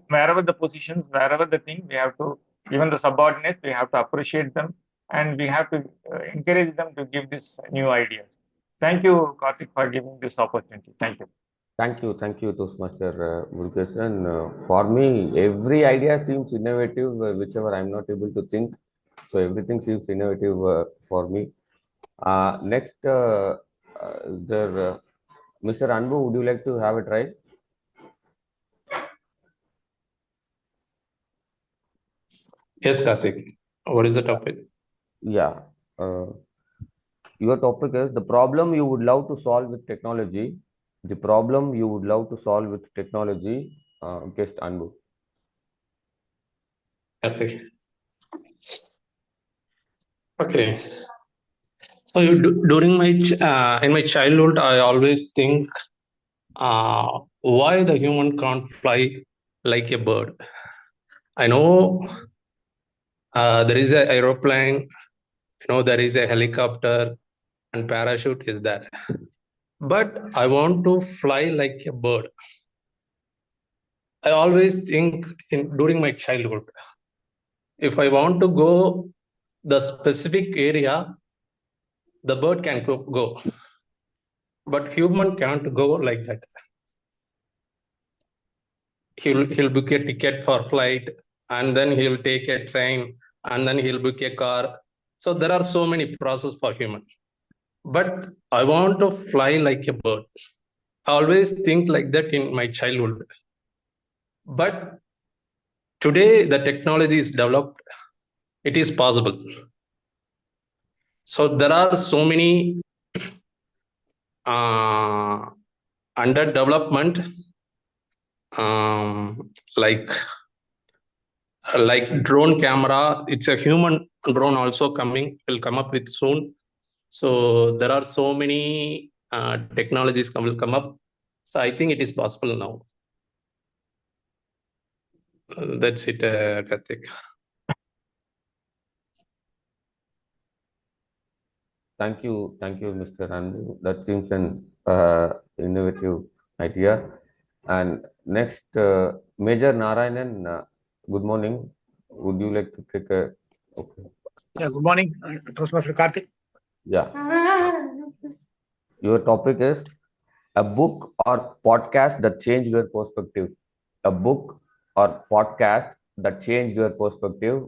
wherever the positions, wherever the thing, we have to, even the subordinates, we have to appreciate them, and we have to encourage them to give this new ideas. Thank you, Karthik, for giving this opportunity. Thank you. Thank you, Toastmaster Murugesan. For me, every idea seems innovative, whichever I'm not able to think. So everything seems innovative for me. Next, Mr. Anbu, would you like to have a try? Yes, Karthik. What is the topic? Yeah. Your topic is the problem you would love to solve with technology. The problem you would love to solve with technology. Guest Anbu. Karthik. Okay. So during my in my childhood, I always think why the human can't fly like a bird. I know there is an aeroplane, there is a helicopter, and parachute is there. But I want to fly like a bird. I always think during my childhood, if I want to go the specific area, the bird can go. But human can't go like that. He'll book a ticket for flight, and then he'll take a train, and then he'll book a car. So there are so many processes for human. But I want to fly like a bird. I always think like that in my childhood. But today the technology is developed. It is possible. So there are so many under development. like drone camera. It's a human drone also will come up with soon. So there are so many technologies will come up. So I think it is possible now. That's it, Karthik. Thank you, Mr. Randu. That seems an innovative idea. And next, Major Narayanan, good morning. Would you like to take a? Okay. Yeah, good morning, Toastmaster Karthik. Yeah. Your topic is a book or podcast that changed your perspective. A book or podcast that changed your perspective.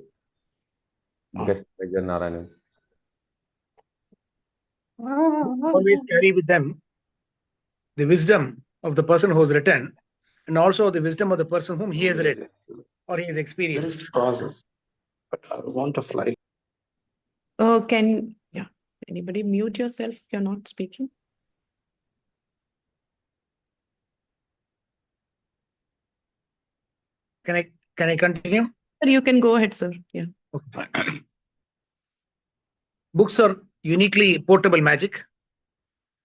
Guest Major Narayanan. Always carry with them the wisdom of the person who has written, and also the wisdom of the person whom he has read or he has experienced. Process. But I want to fly. Can anybody mute yourself if you're not speaking? Can I continue? You can go ahead, sir. Yeah. Okay. Books are uniquely portable magic,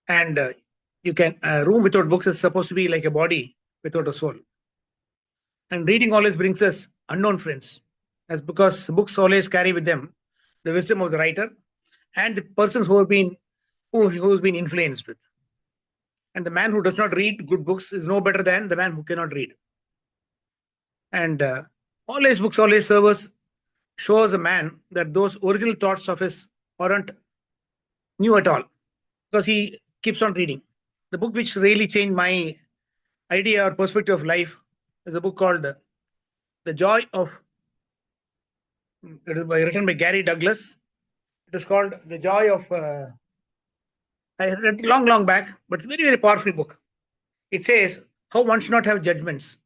and you can a room without books is supposed to be like a body without a soul. And reading always brings us unknown friends, as because books always carry with them the wisdom of the writer and the persons who's been influenced with. And the man who does not read good books is no better than the man who cannot read. And always books always shows a man that those original thoughts of his aren't new at all, because he keeps on reading. The book which really changed my idea or perspective of life is a book called The Joy of. It is written by Gary Douglas. It is called The Joy of. I read long back, but it's a very, very powerful book. It says how one should not have judgments.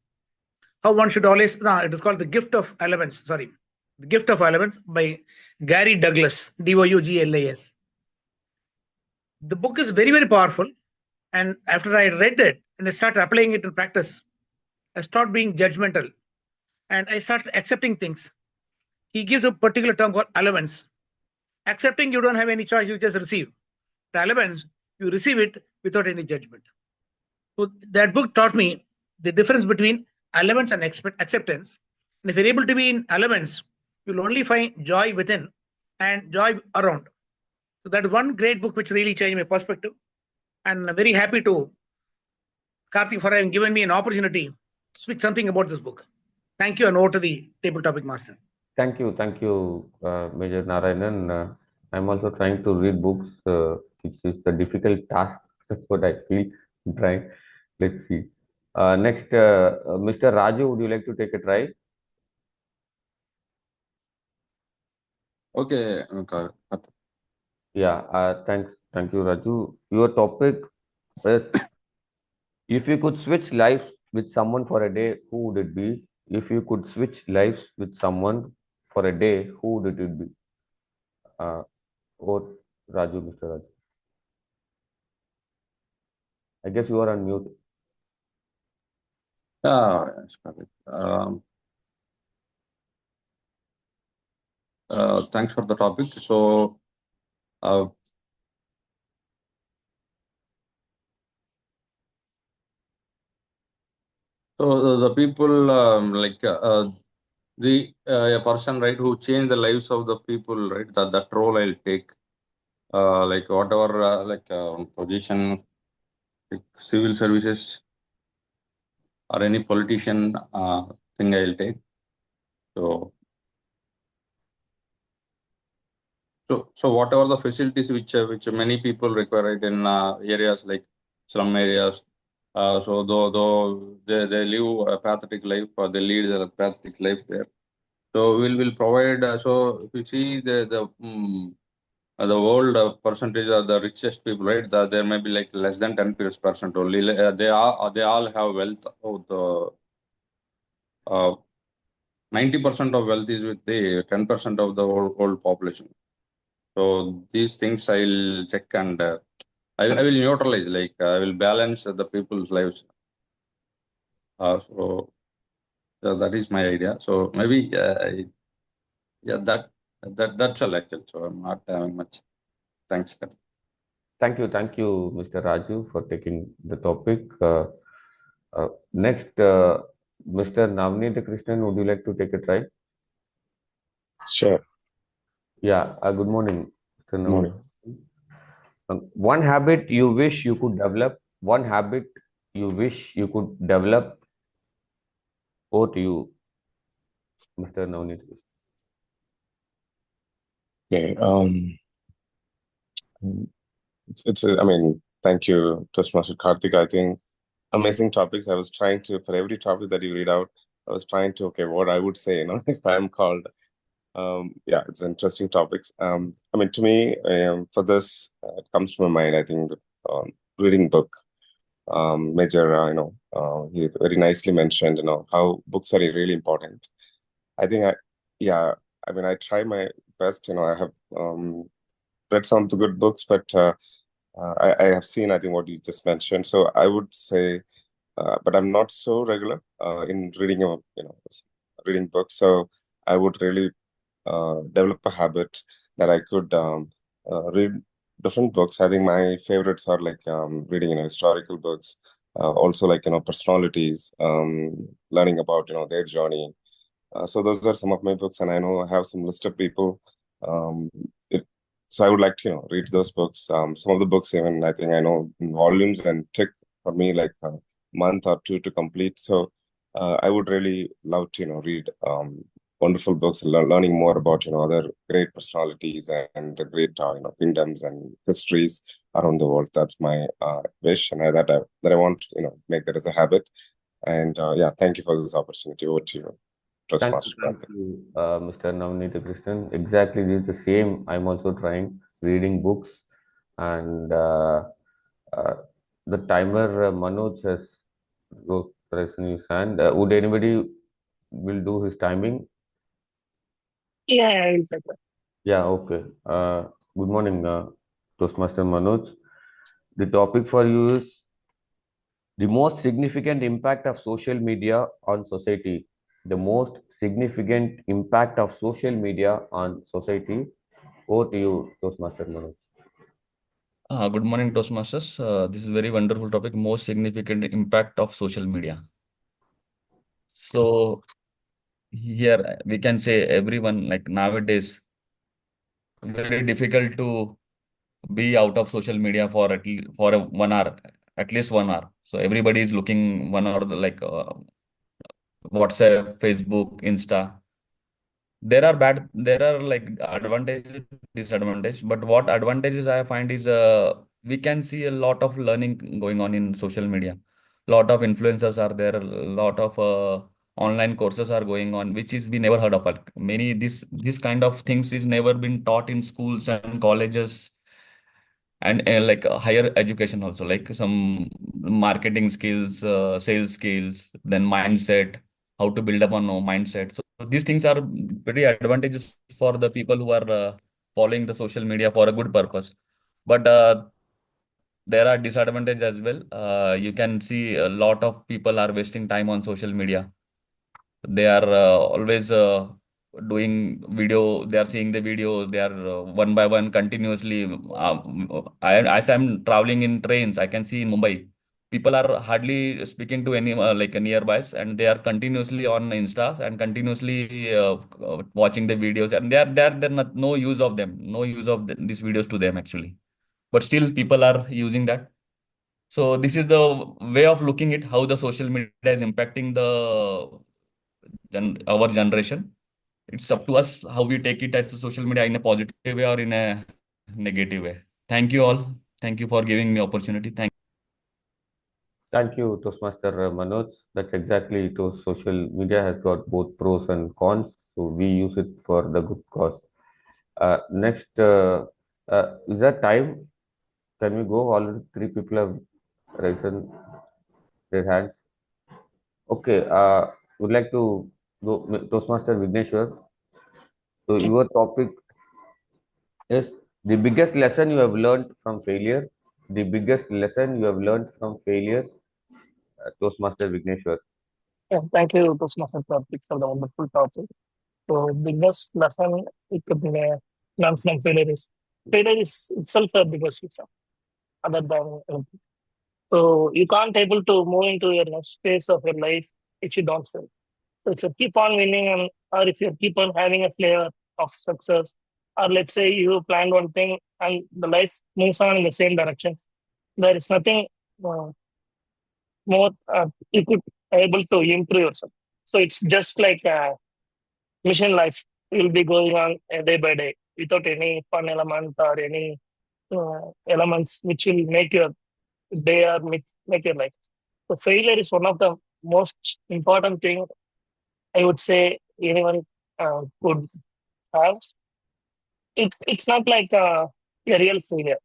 How one should always. No, it is called The Gift of Elements. Sorry. The Gift of Elements by Gary Douglas, Douglas. The book is very, very powerful. And after I read it and I started applying it in practice, I stopped being judgmental and I started accepting things. He gives a particular term called elements. Accepting, you don't have any choice, you just receive. The elements, you receive it without any judgment. So that book taught me the difference between elements and acceptance. And if you're able to be in elements, you'll only find joy within and joy around. So that is one great book which really changed my perspective. And I'm very happy to Karthik for having given me an opportunity to speak something about this book. Thank you, and over to the table topic master. Thank you, Major Narayanan. I'm also trying to read books, which is the difficult task. That's what I feel. Trying. Let's see. Next, Mr. Raju, would you like to take a try? Okay. Yeah. Thanks. Thank you, Raju. Your topic is: if you could switch lives with someone for a day, who would it be? If you could switch lives with someone for a day, who would it be? Or Raju, Mr. Raju. I guess you are on mute. Thanks for the topic. So, the people a person, right, who change the lives of the people, right? That role I'll take. Like whatever position, like civil services or any politician thing I'll take. So whatever the facilities which many people require, right, in areas like slum areas. So though they live a pathetic life, or they lead a pathetic life there. So we'll provide. So if you see the world percentage of the richest people, right? There may be like less than 10% only. They all have wealth of the 90% of wealth is with the 10% of the whole population. So these things I'll check, and I will neutralize. Like I will balance the people's lives. So that is my idea. So maybe yeah, that's all actually. So I'm not having much. Thanks, Karthik. Thank you, Mr. Raju, for taking the topic. Next, Mr. Navneet Krishnan, would you like to take a try? Sure. Yeah, good morning, Mr. Navneet. Morning. One habit you wish you could develop, one habit you wish you could develop. Over to you, Mr. Navneet. Okay. I mean, thank you, Toastmaster Karthik. I think amazing topics. I was trying to, for every topic that you read out, I was trying to, okay, what I would say, if I'm called. Yeah, it's interesting topics. I mean, to me, for this, it comes to my mind, I think, the reading book. Major, he very nicely mentioned, how books are really important. I think I mean, I try my best, I have read some of the good books, but I have seen, I think, what you just mentioned. So I would say, but I'm not so regular in reading, reading books. So I would really develop a habit that I could read different books. I think my favorites are like reading, historical books, also like, personalities, learning about, their journey. So those are some of my books, and I know I have some list of people. Um, it, so I would like to, read those books. Some of the books, even I think I know in volumes, and take for me like a month or two to complete. So I would really love to, read wonderful books, learning more about, other great personalities and the great, kingdoms and histories around the world. That's my wish, and that I want to, make that as a habit. And yeah, thank you for this opportunity. Over to you. Thank you, Mr. Navneet Krishnan. Exactly, this is the same. I'm also trying reading books, and the timer Manoj has pressing his hand. Would anybody will do his timing? Yeah, I will take that. Yeah, okay. Good morning, Toastmaster Manoj. The topic for you is the most significant impact of social media on society. The most significant impact of social media on society. Over to you, Toastmaster Manoj. Good morning, Toastmasters. This is a very wonderful topic, most significant impact of social media. So here we can say everyone, like nowadays, very difficult to be out of social media for for 1 hour, at least 1 hour. So everybody is looking 1 hour, like WhatsApp, Facebook, Insta. There are like advantages, disadvantages. But what advantages I find is we can see a lot of learning going on in social media. Lot of influencers are there. A lot of online courses are going on, which is we never heard of. Like, many this kind of things is never been taught in schools and colleges, and like higher education also, like some marketing skills, sales skills, then mindset, how to build up on a mindset. So these things are pretty advantages for the people who are following the social media for a good purpose. But there are disadvantages as well. You can see a lot of people are wasting time on social media. They are always doing video. They are seeing the videos. They are one by one continuously. As I'm traveling in trains, I can see in Mumbai, people are hardly speaking to any like nearbys, and they are continuously on Instas and continuously watching the videos, and they're not, no use of them, no use of these videos to them actually. But still, people are using that. So this is the way of looking at how the social media is impacting our generation. It's up to us how we take it as the social media, in a positive way or in a negative way. Thank you all. Thank you for giving me opportunity. Thank you, Toastmaster Manoj. That's exactly it. Social media has got both pros and cons, so we use it for the good cause. Next, is that time? Can we go? Already 3 people have raised their hands. Okay, would like to go, Toastmaster Vigneshwar. So your topic is the biggest lesson you have learned from failure. The biggest lesson you have learned from failure, Toastmaster Vigneshwar. Thank you, Toastmaster Karthik, for the wonderful topic. So, biggest lesson it could learn from failure is itself a biggest lesson, other than anything. So, you can't able to move into your next phase of your life if you don't fail. So, if you keep on winning, or if you keep on having a flavor of success, or let's say you planned one thing and the life moves on in the same direction, there is nothing more you could able to improve yourself. So it's just like a mission life will be going on day by day without any fun element or any elements which will make your day or make your life. So failure is one of the most important thing I would say anyone could have. It's not like a real failure.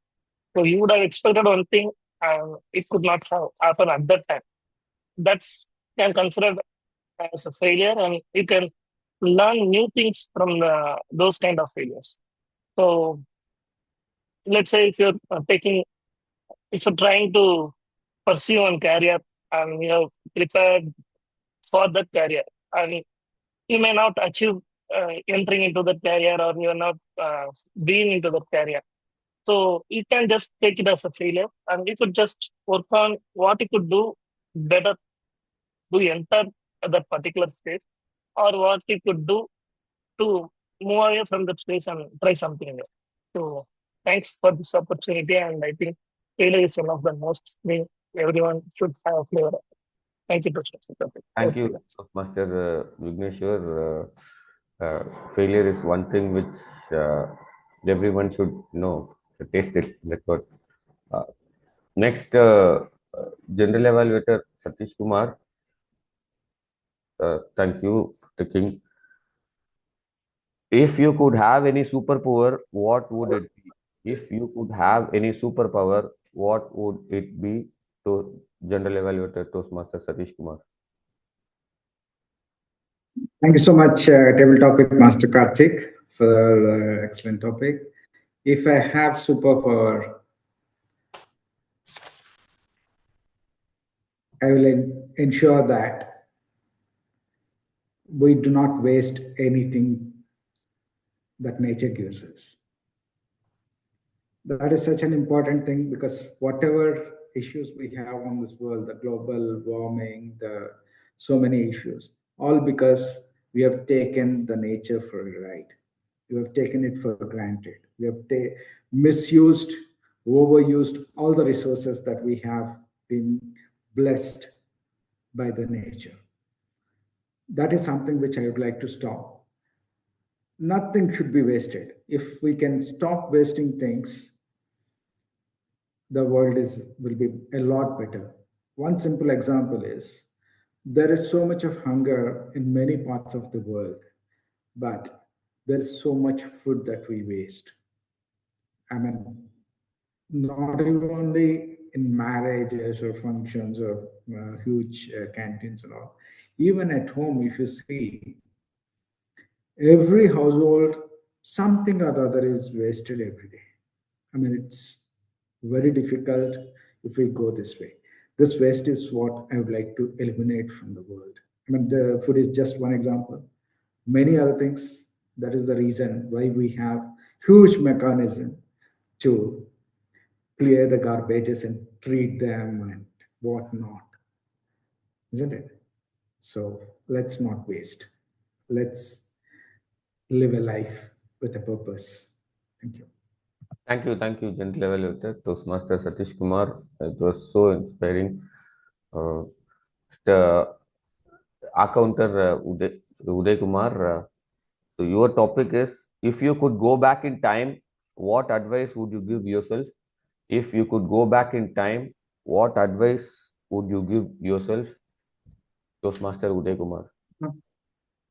So you would have expected one thing and it could not have happened at that time. That's can consider as a failure, and you can learn new things from those kind of failures. So let's say if you're if you're trying to pursue one career and you have prepared for that career, and you may not achieve entering into that career, or you are not being into that career. So you can just take it as a failure, and you could just work on what you could do better to enter that particular space, or what you could do to move away from that space and try something new. So thanks for this opportunity, and I think failure is one of the most thing everyone should have a flavor of. Thank you, Professor. Thank you, Master Vigneshwar. Failure is one thing which everyone should know, taste it. That's what. Next, General Evaluator Satish Kumar. Thank you for taking. If you could have any superpower, what would it be? If you could have any superpower, what would it be? To General Evaluator Toastmaster Satish Kumar. Thank you so much, Table Topic Master Karthik, for the excellent topic. If I have superpower, I will ensure that we do not waste anything that nature gives us. That is such an important thing, because whatever issues we have on this world, the global warming, the so many issues, all because we have taken the nature for a ride. We have taken it for granted. We have misused, overused all the resources that we have been blessed by the nature. That is something which I would like to stop. Nothing should be wasted. If we can stop wasting things, the world will be a lot better. One simple example is there is so much of hunger in many parts of the world, but there's so much food that we waste. I mean, not even only in marriages or functions or huge canteens and all. Even at home, if you see, every household, something or the other is wasted every day. I mean, it's very difficult if we go this way. This waste is what I would like to eliminate from the world. I mean, the food is just one example. Many other things. That is the reason why we have huge mechanism to clear the garbages and treat them and whatnot, isn't it? So let's not waste. Let's live a life with a purpose. Thank you. Thank you, General Evaluator Toastmaster Satish Kumar. It was so inspiring. The accounter Uday Kumar. So your topic is, if you could go back in time, what advice would you give yourself? If you could go back in time, what advice would you give yourself? Toastmaster Uday Kumar.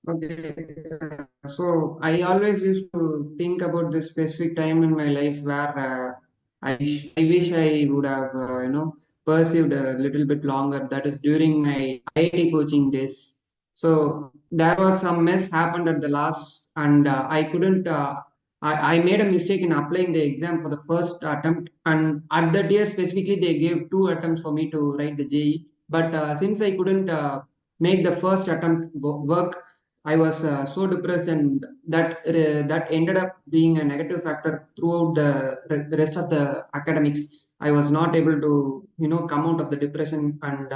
Okay. So I always used to think about this specific time in my life where I wish I would have, pursued a little bit longer. That is during my IIT coaching days. So there was some mess happened at the last, and I couldn't. I made a mistake in applying the exam for the first attempt, and at that year specifically, they gave 2 attempts for me to write the JE. But since I couldn't make the first attempt work, I was so depressed, and that ended up being a negative factor throughout the rest of the academics. I was not able to, come out of the depression, and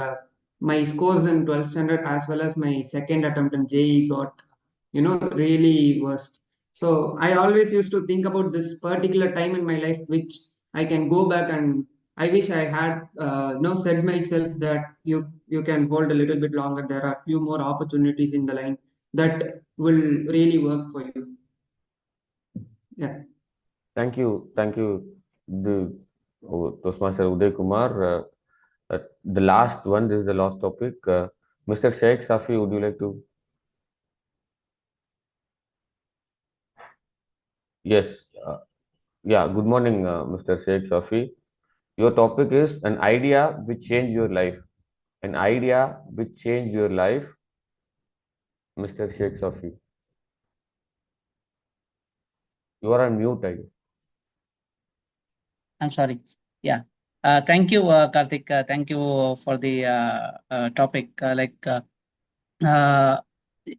my scores in 12th standard as well as my second attempt in JE got, really worst. So I always used to think about this particular time in my life, which I can go back, and I wish I had, said myself that you can hold a little bit longer. There are few more opportunities in the line that will really work for you. Yeah. Thank you. Toastmaster Uday Kumar. The last one, this is the last topic. Mr. Sheikh Safi, would you like to? Yes. Yeah, good morning, Mr. Sheikh Safi. Your topic is an idea which changed your life. An idea which changed your life, Mr. Sheikh Safi. You are on mute, I guess. I'm sorry. Yeah. Thank you, Karthik. Thank you for the topic. An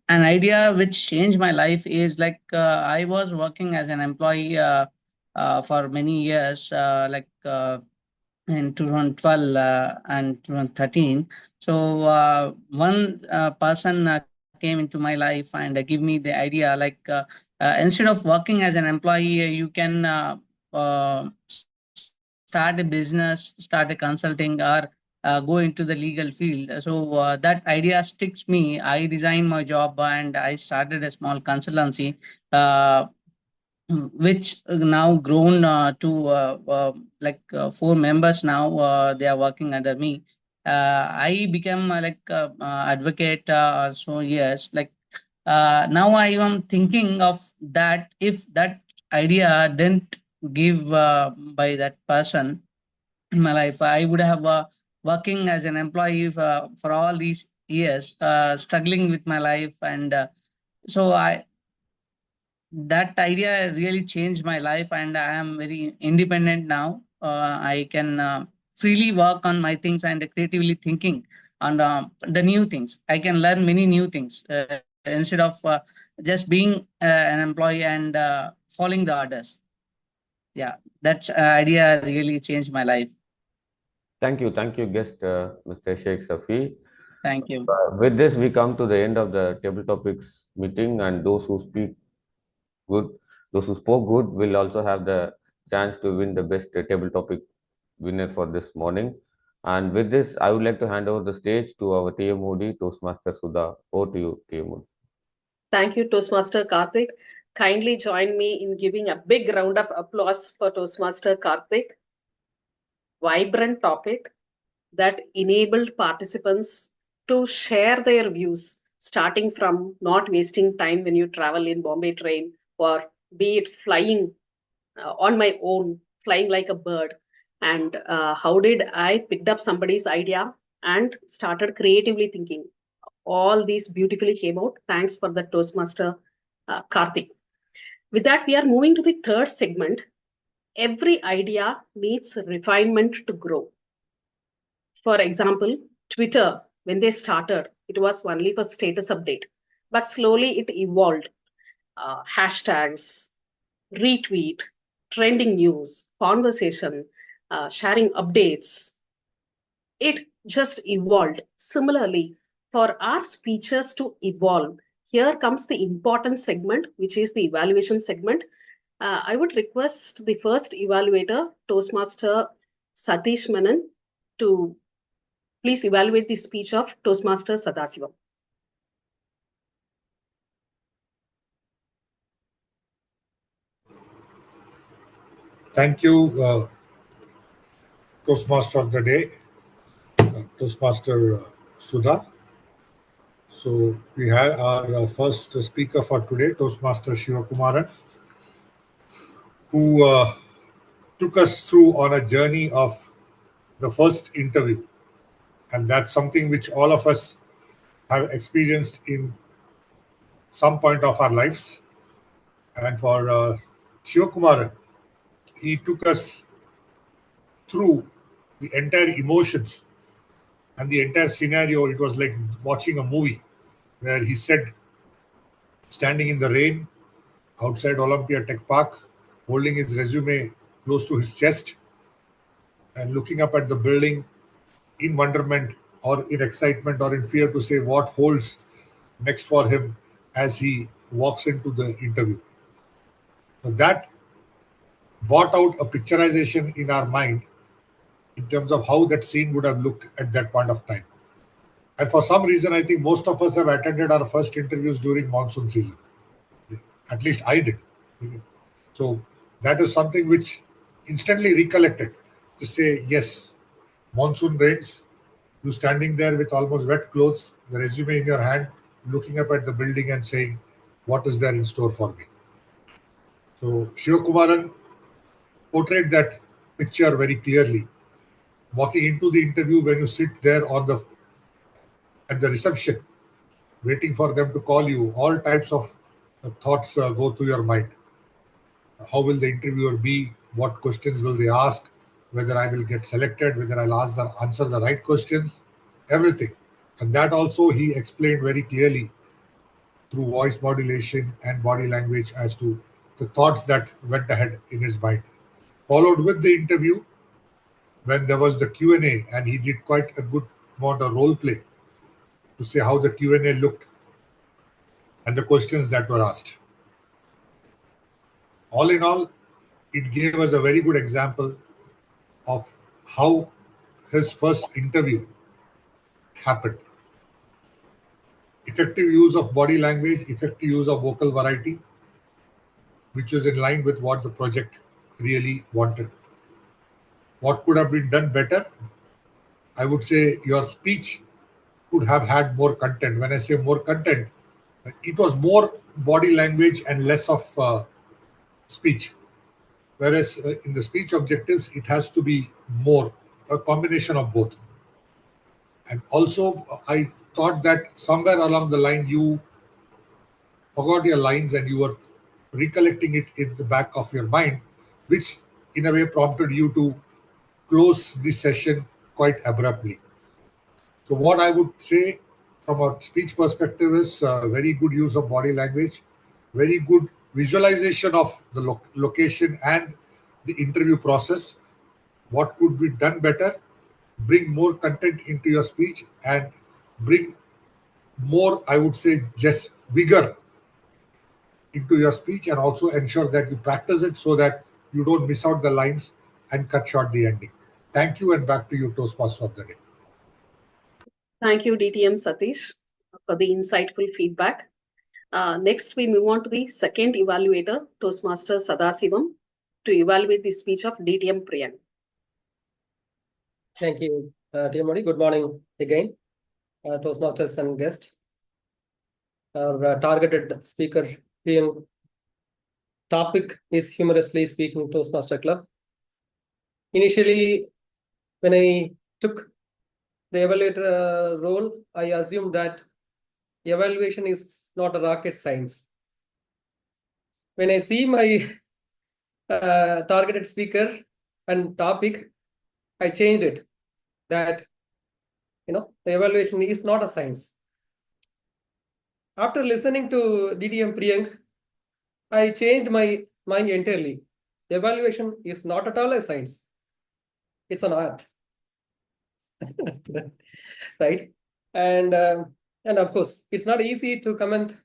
idea which changed my life is I was working as an employee for many years, in 2012 and 2013. So one person came into my life and give me the idea instead of working as an employee, you can start a business, start a consulting, or go into the legal field. So that idea sticks me. I resigned my job and I started a small consultancy, which now grown to 4 members now. They are working under me. I became advocate. So yes, now I am thinking of that if that idea didn't give by that person in my life, I would have working as an employee for all these years, struggling with my life, and so that idea really changed my life, and I am very independent now. I can freely work on my things and creatively thinking on the new things. I can learn many new things instead of just being an employee and following the orders. Yeah, that idea really changed my life. Thank you, guest Mr. Sheikh Safi. Thank you. With this, we come to the end of the table topics meeting, and those who spoke good will also have the chance to win the best table topic winner for this morning. And with this, I would like to hand over the stage to our TMOD, Toastmaster Sudha. Over to you, TMOD. Thank you, Toastmaster Karthik. Kindly join me in giving a big round of applause for Toastmaster Karthik. Vibrant topic that enabled participants to share their views, starting from not wasting time when you travel in Bombay train, or be it flying on my own, flying like a bird. And how did I picked up somebody's idea and started creatively thinking. All these beautifully came out. Thanks for the Toastmaster Karthik. With that, we are moving to the third segment. Every idea needs refinement to grow. For example, Twitter, when they started, it was only for status update, but slowly it evolved. Hashtags, retweet, trending news, conversation, sharing updates. It just evolved. Similarly, for our speeches to evolve, here comes the important segment, which is the evaluation segment. I would request the first evaluator, Toastmaster Satish Menon, to please evaluate the speech of Toastmaster Sadasivam. Thank you, Toastmaster of the day, Toastmaster Sudha. So we had our first speaker for today, Toastmaster Sivakumaran, who took us through on a journey of the first interview. And that's something which all of us have experienced in some point of our lives. And for Sivakumaran, he took us through the entire emotions And the entire scenario, it was like watching a movie where he said, standing in the rain outside Olympia Tech Park, holding his resume close to his chest and looking up at the building in wonderment or in excitement or in fear to say what holds next for him as he walks into the interview. So that brought out a picturization in our mind in terms of how that scene would have looked at that point of time. And for some reason, I think most of us have attended our first interviews during monsoon season. At least I did. So that is something which instantly recollected to say, yes, monsoon rains, you standing there with almost wet clothes, the resume in your hand, looking up at the building and saying, what is there in store for me? So Sivakumaran portrayed that picture very clearly. Walking into the interview, when you sit there at the reception, waiting for them to call you, all types of thoughts go through your mind. How will the interviewer be? What questions will they ask? Whether I will get selected, whether I'll answer the right questions, everything. And that also he explained very clearly through voice modulation and body language as to the thoughts that went ahead in his mind. Followed with the interview, when there was the Q&A, and he did quite a good amount of role play to say how the Q&A looked and the questions that were asked. All in all, it gave us a very good example of how his first interview happened. Effective use of body language, effective use of vocal variety, which was in line with what the project really wanted. What could have been done better? I would say your speech could have had more content. When I say more content, it was more body language and less of speech. Whereas in the speech objectives, it has to be more, a combination of both. And also, I thought that somewhere along the line, you forgot your lines and you were recollecting it in the back of your mind, which in a way prompted you to close the session quite abruptly. So what I would say from a speech perspective is very good use of body language, very good visualization of the location and the interview process. What could be done better? Bring more content into your speech and bring more, I would say, just vigor into your speech, and also ensure that you practice it so that you don't miss out the lines and cut short the ending. Thank you, and back to you, Toastmaster of the day. Thank you, DTM Satish, for the insightful feedback. Next, we move on to the second evaluator, Toastmaster Sadasivam, to evaluate the speech of DTM Priyang. Thank you, TM Modi. Good morning again, Toastmasters and guests. Our targeted speaker, Priyang. Topic is humorously speaking Toastmaster Club. Initially, when I took the evaluator role, I assumed that evaluation is not a rocket science. When I see my targeted speaker and topic, I changed it. That the evaluation is not a science. After listening to DTM Priyang, I changed my mind entirely. The evaluation is not at all a science. It's an art. Right? And of course, it's not easy to comment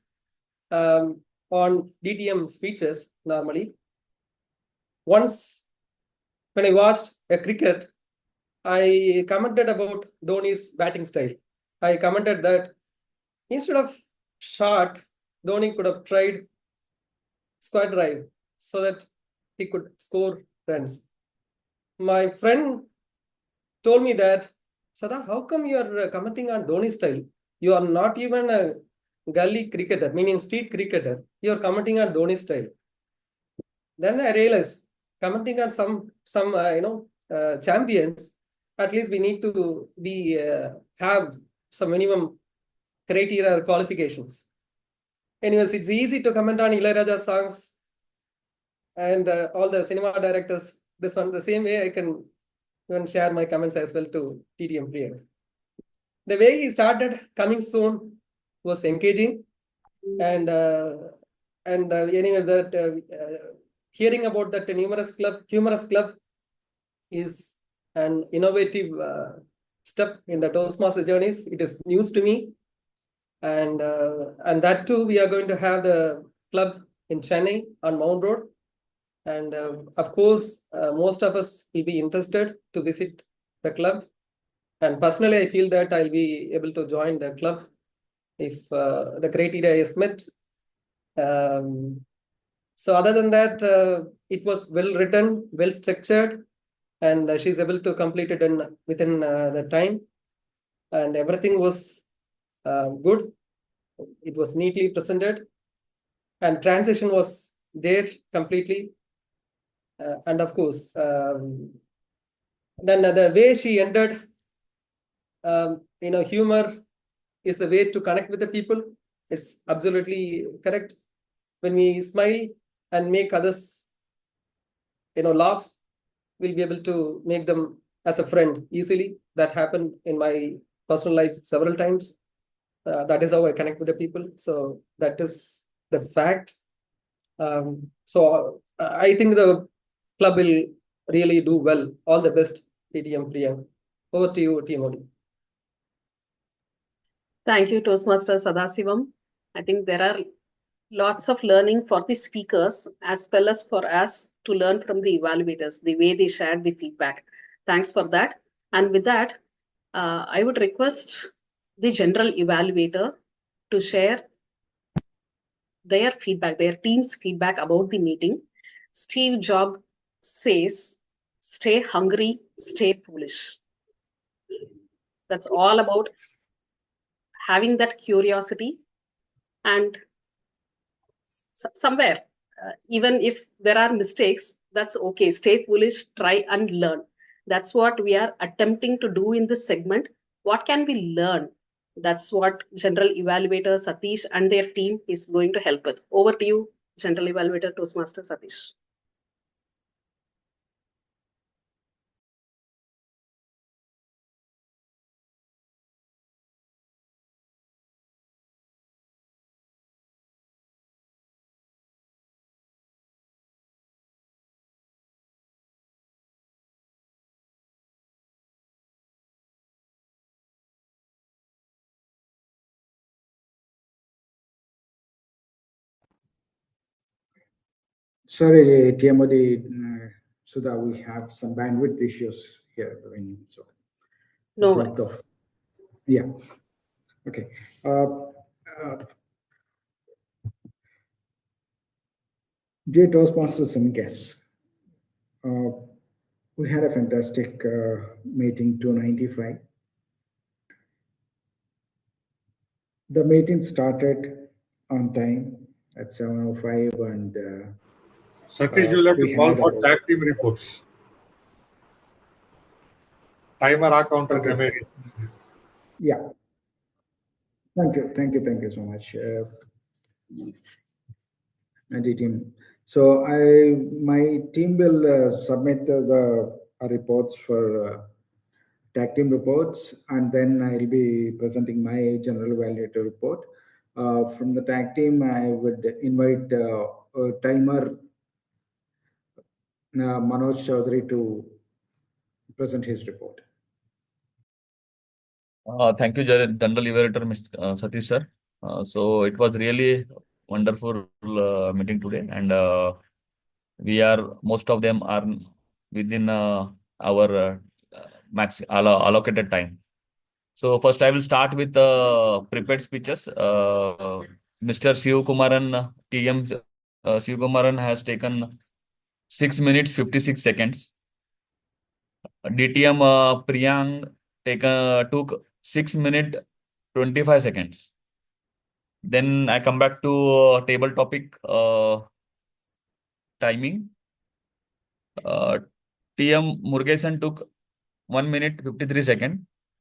on DTM speeches normally. Once, when I watched a cricket, I commented about Dhoni's batting style. I commented that instead of short, Dhoni could have tried square drive so that he could score runs. My friend told me that, Sada, how come you are commenting on Dhoni style? You are not even a gully cricketer, meaning street cricketer. You are commenting on Dhoni style. Then I realized, commenting on some champions, at least we need to have some minimum criteria or qualifications. Anyways, it's easy to comment on Ilayaraja songs and all the cinema directors. This one, the same way I can even share my comments as well to TTM Priyang. the way he started coming soon was engaging, and anyway, hearing about that humorous club is an innovative step in the Toastmaster journeys. It is news to me, and that too, we are going to have the club in Chennai on Mount Road, and of course, most of us will be interested to visit the club. And personally, I feel that I'll be able to join the club if the criteria is met. So other than that, it was well written, well structured, and she's able to complete it within the time, and everything was good. It was neatly presented, and transition was there completely. And of course, then the way she ended, humor is the way to connect with the people. It's absolutely correct. When we smile and make others, laugh, we'll be able to make them as a friend easily. That happened in my personal life several times. That is how I connect with the people. So that is the fact. So I think the club will really do well. All the best, TTM Priyang. Over to you, TMOD. Thank you, Toastmaster Sadasivam. I think there are lots of learning for the speakers as well as for us to learn from the evaluators, the way they shared the feedback. Thanks for that. And with that, I would request the general evaluator to share their feedback, their team's feedback about the meeting. Steve Jobs says, stay hungry, stay foolish. That's all about having that curiosity, and somewhere, even if there are mistakes, that's okay. Stay foolish, try and learn. That's what we are attempting to do in this segment. What can we learn? That's what General Evaluator Satish and their team is going to help with. Over to you, General Evaluator Toastmaster Satish. Sorry, TMOD, Sudha, we have some bandwidth issues here. So no dropped worries. off. Yeah. Okay. Dear Toastmasters and guests, we had a fantastic meeting 295. The meeting started on time at 7:05, and Satish, you'll have to we call had for about, tag team reports. Timer our counter okay. grammarian. Yeah. Thank you so much. And team. So my team will submit the reports for tag team reports, and then I'll be presenting my general evaluator report. From the tag team, I would invite timer Manoj Chaudhary to present his report. Thank you, General Evaluator, Mr. Satish sir. So it was really wonderful meeting today, and most of them are within our allocated time. So first, I will start with prepared speeches. Mr. Sivakumaran, TM Sivakumaran has taken 6 minutes 56 seconds. DTM Priyang took 6 minutes 25 seconds. Then I come back to table topic timing. TM Murugesan took 1 minute 53 seconds.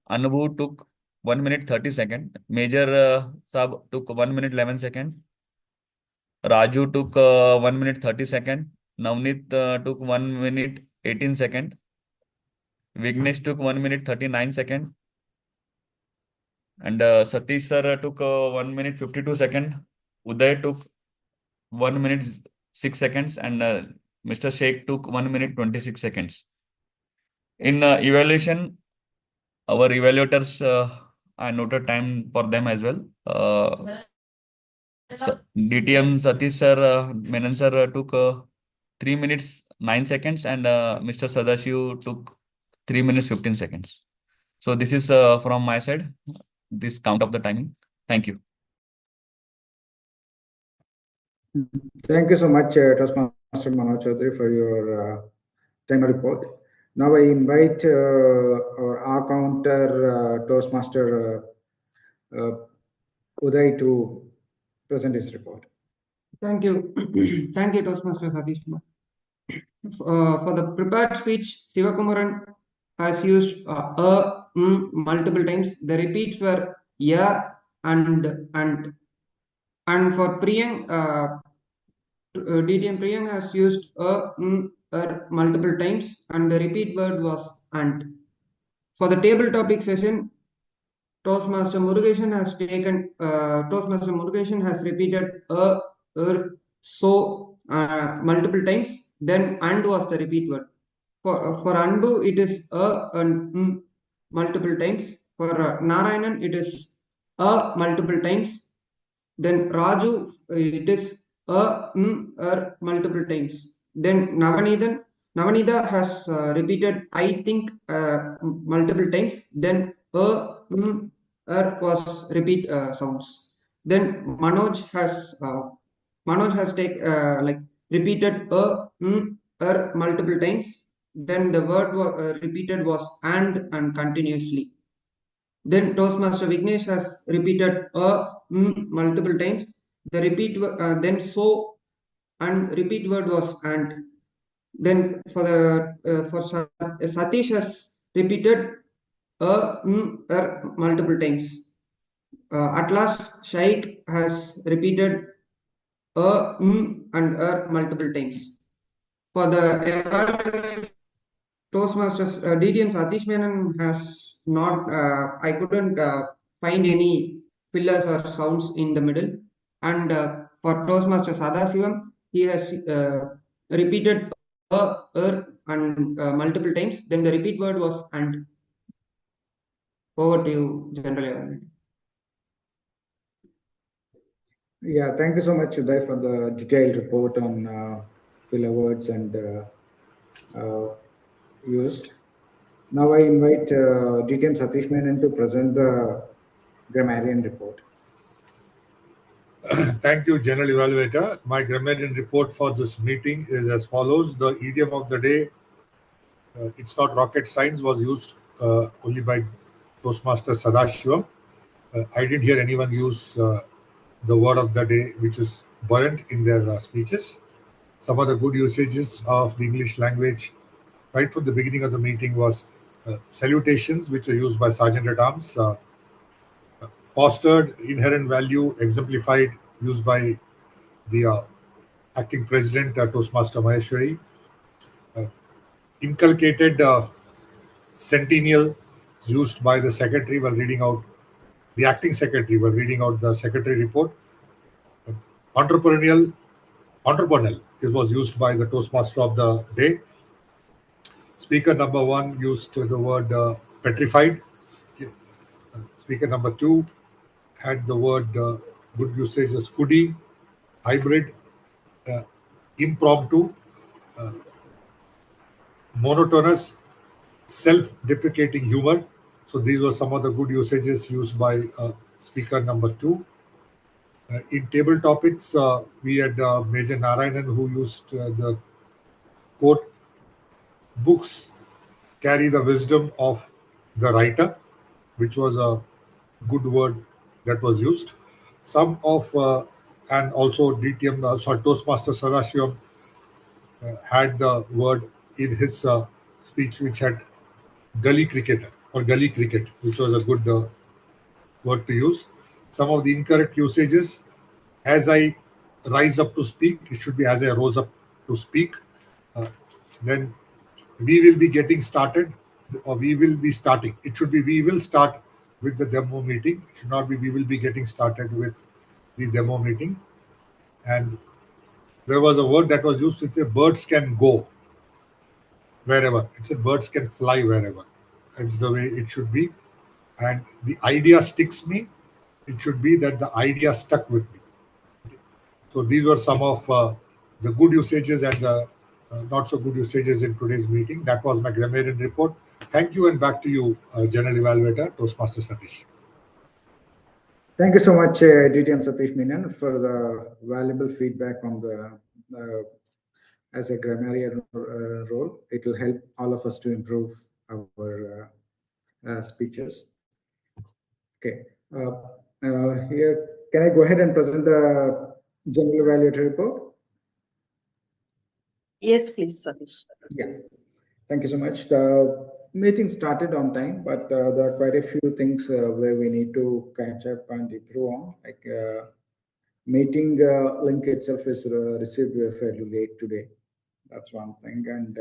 Anubu took 1 minute 30 seconds. Major Sab took 1 minute 11 seconds. Raju took 1 minute 30 seconds. Navneet took 1 minute 18 seconds. Vignesh took 1 minute 39 seconds. And Satish sir took 1 minute 52 seconds. Uday took 1 minute 6 seconds, and Mr. Sheikh took 1 minute 26 seconds. In evaluation, our evaluators, I noted time for them as well. DTM Satish sir, Menon sir took 3 minutes 9 seconds, and Mr. Sadashiv took 3 minutes 15 seconds. So this is from my side, this count of the timing. Thank you. Thank you so much, Toastmaster Manoj Chaudhary, for your timer report. Now I invite our counter Toastmaster Uday to present his report. Thank you. Thank you, Toastmaster Satish Kumar. For the prepared speech, Sivakumaran has used multiple times. The repeats were yeah and for Priyang, DTM Priyang has used multiple times, and the repeat word was and. For the table topic session, Toastmaster Murugesan has repeated so multiple times. Then and was the repeat word. For Anbu, it is and multiple times. For Narayanan, it is multiple times. Then Raju, it is multiple times. Then Navanida has repeated I think multiple times. Then was repeat sounds. Then Manoj has repeated multiple times. Then the word repeated was and continuously. Then Toastmaster Vignesh has repeated multiple times. The repeat then so and repeat word was and. Then for Satish has repeated multiple times. At last, Shaikh has repeated and multiple times. For the evaluation, Toastmasters, DTM Satish Menon has not, I couldn't find any fillers or sounds in the middle. And for Toastmaster Sadasivam, he has repeated and multiple times. Then the repeat word was and. Over to you, General Evaluator. Yeah, thank you so much, Uday, for the detailed report on filler words and used. Now I invite DTM Satish Menon to present the grammarian report. Thank you, General Evaluator. My grammarian report for this meeting is as follows. The idiom of the day, it's not rocket science, was used only by Toastmaster Sadashivam. I didn't hear anyone use the word of the day, which is buoyant, in their speeches. Some of the good usages of the English language right from the beginning of the meeting was salutations, which were used by Sergeant at Arms, fostered inherent value, exemplified, used by the acting president, Toastmaster Maheshwari, inculcated centennial, used by the secretary while reading out, the acting secretary while reading out the secretary report. Entrepreneurial was used by the Toastmaster of the day. Speaker number 1 used the word petrified. Speaker number 2 had the word good usage as foodie, hybrid, impromptu, monotonous, self-deprecating humor. So these were some of the good usages used by speaker number 2. In table topics, we had Major Narayanan, who used the quote, books carry the wisdom of the writer, which was a good word that was used. Some of, and also DTM, Toastmaster Sadashivam had the word in his speech, which had gully cricketer or gully cricket, which was a good word to use. Some of the incorrect usages, as I rise up to speak, it should be as I rose up to speak. Then we will be getting started, or we will be starting. It should be we will start with the demo meeting. It should not be, we will be getting started with the demo meeting. And there was a word that was used, it said birds can go wherever. It said birds can fly wherever. It's the way it should be. And the idea sticks me. It should be that the idea stuck with me. So these were some of the good usages and the not so good usages in today's meeting. That was my grammarian report. Thank you, and back to you, General Evaluator, Toastmaster Satish. Thank you so much, DTM Satish Menon, for the valuable feedback on the as a grammarian role. It will help all of us to improve our speeches. Okay. Here, can I go ahead and present the General Evaluator report? Yes, please, Satish. Yeah. Thank you so much. The meeting started on time, but there are quite a few things where we need to catch up and improve on. Like meeting link itself is received fairly late today. That's one thing, and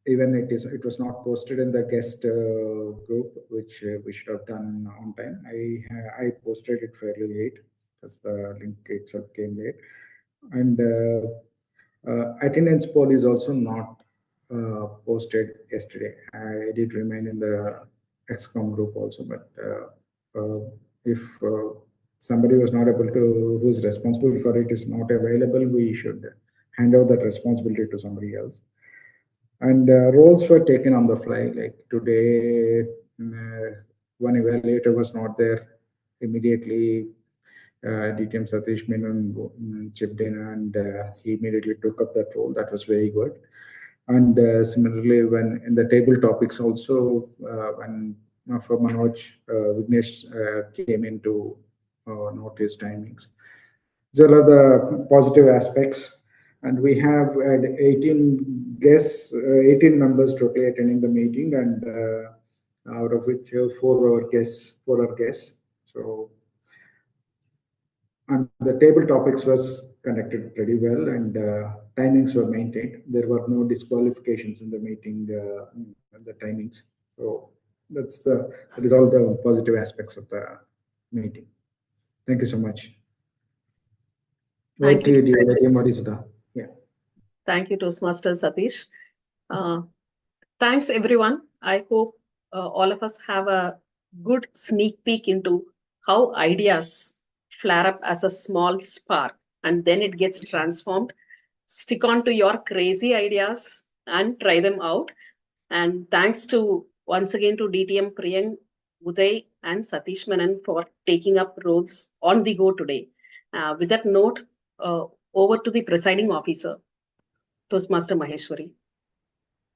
even it was not posted in the guest group, which we should have done on time. I posted it fairly late because the link itself came late, and attendance poll is also not posted yesterday. I did remain in the XCOM group also, but if somebody was not able to, who's responsible for it is not available, we should hand over that responsibility to somebody else. And roles were taken on the fly. Like today, one evaluator was not there immediately. DTM Satish Menon chipped in, and he immediately took up that role. That was very good. And similarly, when in the table topics also, when for Manoj, Vignesh came in to note his timings. These are the positive aspects. And we have had 18 guests, 18 members totally attending the meeting, and out of which 4 are guests. So, and the table topics was conducted pretty well, and timings were maintained. There were no disqualifications in the meeting, the timings. So that is all the positive aspects of the meeting. Thank you so much. Thank you. Sudha. Yeah. Thank you, Toastmaster Satish. Thanks, everyone. I hope all of us have a good sneak peek into how ideas flare up as a small spark and then it gets transformed. Stick on to your crazy ideas and try them out. And thanks to once again to DTM Priyang, Uday, and Satish Menon for taking up roles on the go today. With that note, over to the presiding officer, Toastmaster Maheshwari.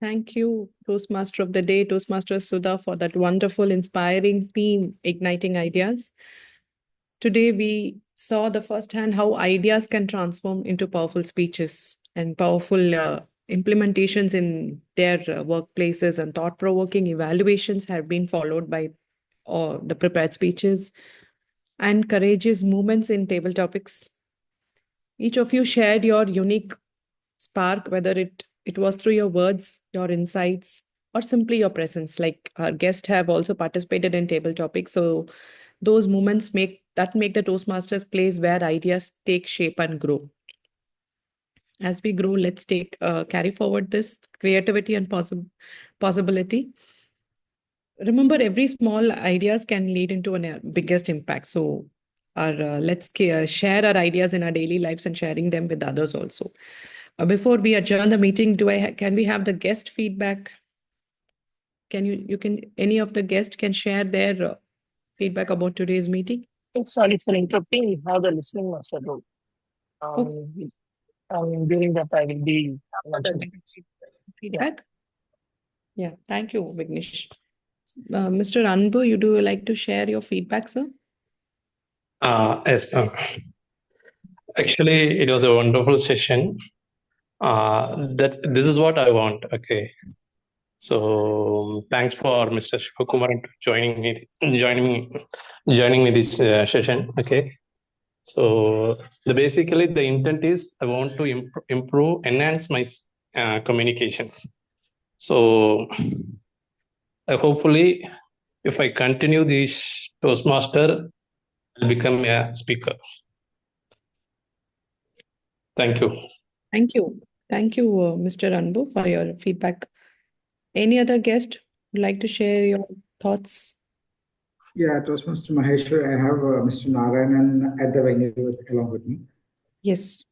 Thank you, Toastmaster of the Day, Toastmaster Sudha, for that wonderful, inspiring theme, Igniting Ideas. Today, we saw the firsthand how ideas can transform into powerful speeches and powerful implementations in their workplaces, and thought-provoking evaluations have been followed by the prepared speeches and courageous movements in table topics. Each of you shared your unique spark, whether it was through your words, your insights, or simply your presence. Like our guests have also participated in table topics. So those moments make the Toastmasters place where ideas take shape and grow. As we grow, let's carry forward this creativity and possibility. Remember, every small ideas can lead into a biggest impact. So let's share our ideas in our daily lives and sharing them with others also. Before we adjourn the meeting, can we have the guest feedback? Any of the guests can share their feedback about today's meeting? Sorry for interrupting. We have the listening master role. During that, I will be feedback. Yeah, thank you, Vignesh. Mr. Anbu, you do like to share your feedback, sir? Yes, actually, it was a wonderful session. This is what I want. Okay, so thanks for Mr. Sivakumaran joining me this session. Okay, so basically the intent is I want to enhance my communications. So hopefully if I continue this Toastmaster, I'll become a speaker. Thank you. Thank you. Thank you, Mr. Anbu, for your feedback. Any other guest would like to share your thoughts? Yeah, Toastmaster Maheshwar, I have Mr. Narayanan at the venue along with me. Yes.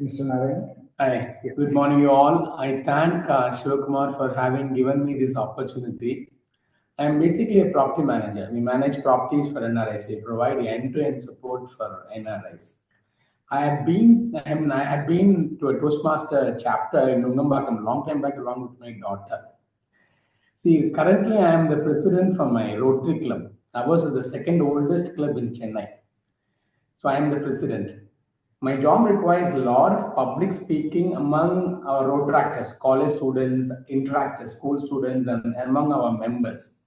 Mr. Narayanan. Hi, good morning, you all. I thank Sivakumaran for having given me this opportunity. I am basically a property manager. We manage properties for NRIs. We provide end-to-end support for NRIs. I had been to a Toastmaster chapter in Nungambakam a long time back along with my daughter. See, currently I am the president for my Rotary Club. Ours is the second oldest club in Chennai. So I am the president. My job requires a lot of public speaking among our Rotaractors, college students, interactors, school students, and among our members.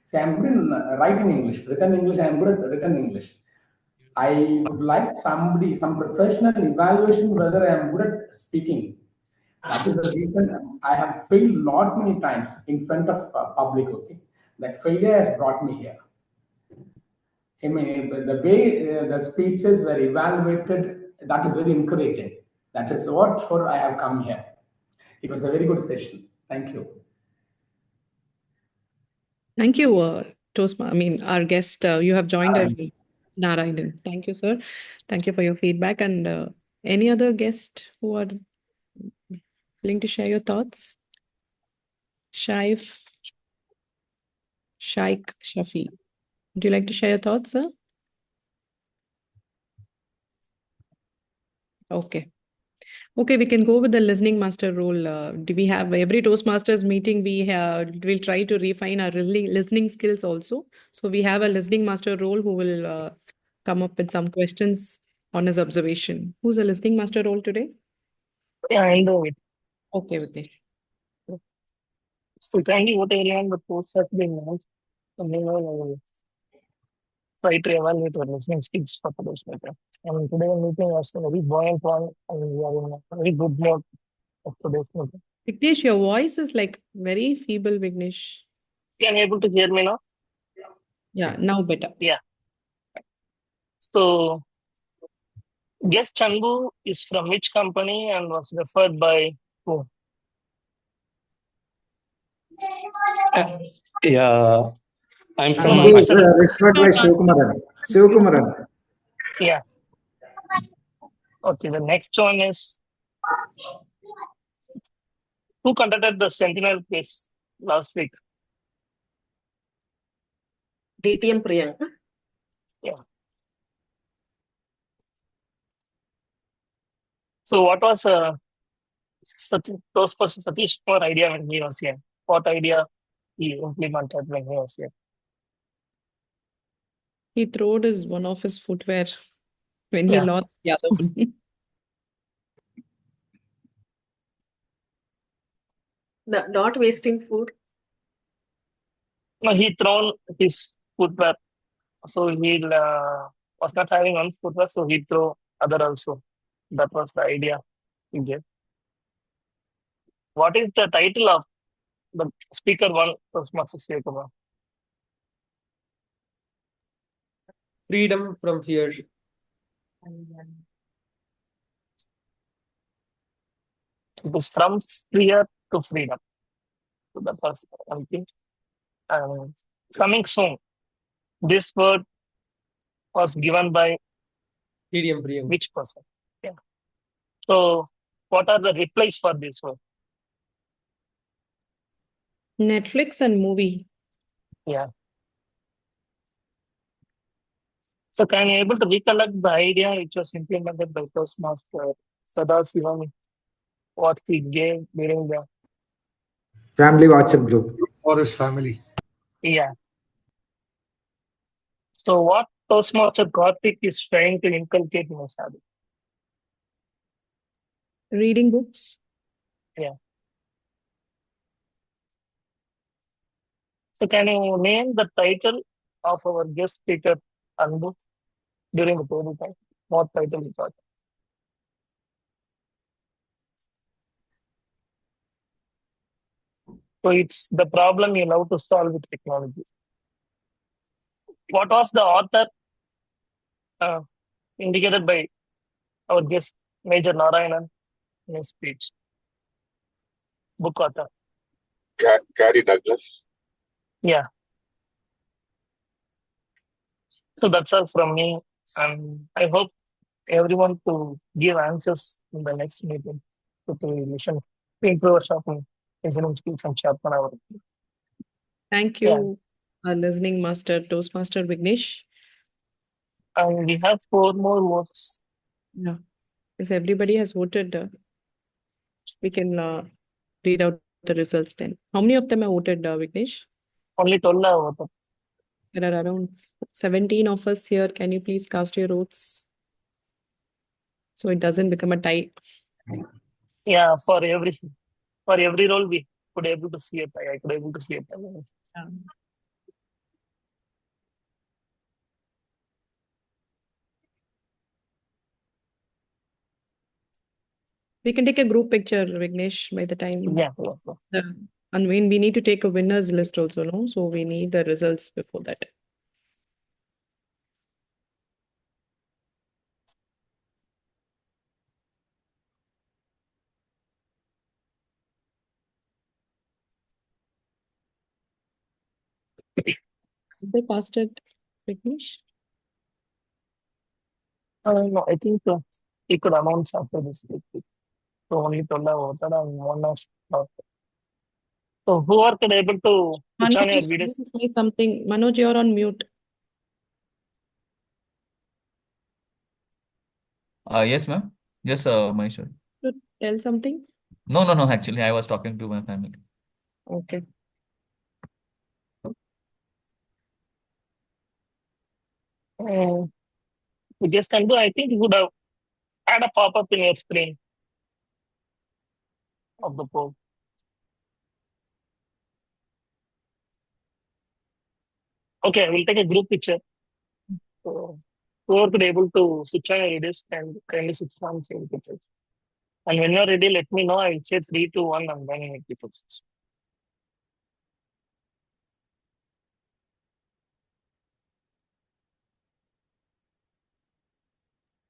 See, I'm good in writing English, written English, I'm good at written English. I would like some professional evaluation whether I am good at speaking. That is the reason I have failed lot many times in front of public. Okay, that failure has brought me here. I mean, the way the speeches were evaluated, that is very encouraging. That is what for I have come here. It was a very good session. Thank you. Thank you, our guest. You have joined Narayanan. Thank you, sir. Thank you for your feedback. And any other guest who are willing to share your thoughts? Shaif, Shaikh, Shafi. Would you like to share your thoughts, sir? Okay. Okay, we can go with the listening master role. Do we have every Toastmasters meeting? We'll try to refine our listening skills also. So we have a listening master role who will come up with some questions on his observation. Who's a listening master role today? Yeah, I'll do it. Okay, Vitesh. So kindly vote area on the posts have been announced. And meanwhile, I will try to evaluate our listening skills for today's meeting. And today meeting was a very buoyant one, and we are in a very good mood of today's meeting. Vignesh, your voice is like very feeble, Vignesh. Can you able to hear me now? Yeah, now better. Yeah. So, guest Chandu is from which company and was referred by whom? Yeah, I'm from. Chandu is referred by Sivakumaran. Sivakumaran. Yeah. Okay, the next one is who conducted the Sentinel case last week? TM Priyang. Yeah. So what was Satish Kumar idea when he was here? What idea he implemented when he was here? He throwed one of his footwear when he lost the other one. Not wasting food. No, he thrown his footwear. So he was not having one footwear, so he threw other also. That was the idea he gave. What is the title of the speaker one Toastmaster Sivakumaran? Freedom from fear. It is from fear to freedom. So that was something. Coming soon. This word was given by TM Priyang. which person? Yeah. So what are the replies for this word? Netflix and movie. Yeah. So can you able to recollect the idea which was implemented by Toastmaster Sudha Sivam, what he gave during the Family WhatsApp group. For his family. Yeah. So what Toastmaster Karthik is trying to inculcate in his habit? Reading books. Yeah. So can you name the title of our guest speaker Anbu during the table time? What title he got? So it's the problem you love to solve with technology. what was the author indicated by our guest, Major Narayanan, in his speech? Book author. Gary Douglas. Yeah. So that's all from me. And I hope everyone to give answers in the next meeting to listen to improve our sharpen listening skills and sharpen our. Thank Yeah. you, our listening master, Toastmaster Vignesh. And we have 4 more votes. Yeah. Because everybody has voted, we can read out the results then. How many of them have voted, Vignesh? Only 12 have voted. There are around 17 of us here. Can you please cast your votes so it doesn't become a tie? Yeah, for every role we could able to see it. I could able to see it. Yeah. We can take a group picture, Vignesh, by the time. Yeah. And we need to take a winners list also, no? So we need the results before that. They casted Vignesh? No, I think he could announce after this. So only 12 have voted and 1 has not. So who are able to switch on Manoj your is videos? trying to say something. Manoj, you're on mute. Yes, ma'am. Yes, Mahesh. To tell something? No. Actually, I was talking to my family. Okay. We just can do. I think you would have had a pop-up in your screen of the poll. Okay, we'll take a group picture. So whoever could able to switch on your videos can kindly switch on your pictures. And when you're ready, let me know. I'll say 3, 2, 1 and then make people.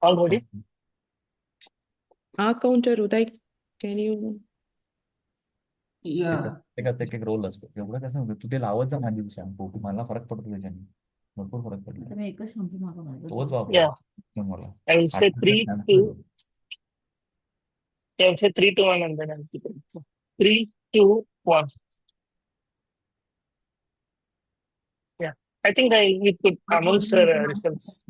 All ready? Our counter, Uday, can you? Yeah. एक role असतो एवढं कसं होतं तू ते लावत जा माझी शॅम्पू मला फरक पडतो त्याच्याने भरपूर फरक पडतो तोच Yeah. वापर मला I will say 3, 2. Yeah, I will say 3, 2, 1 and then I'll keep it. 3, 2, 1. Yeah. I think we could announce results.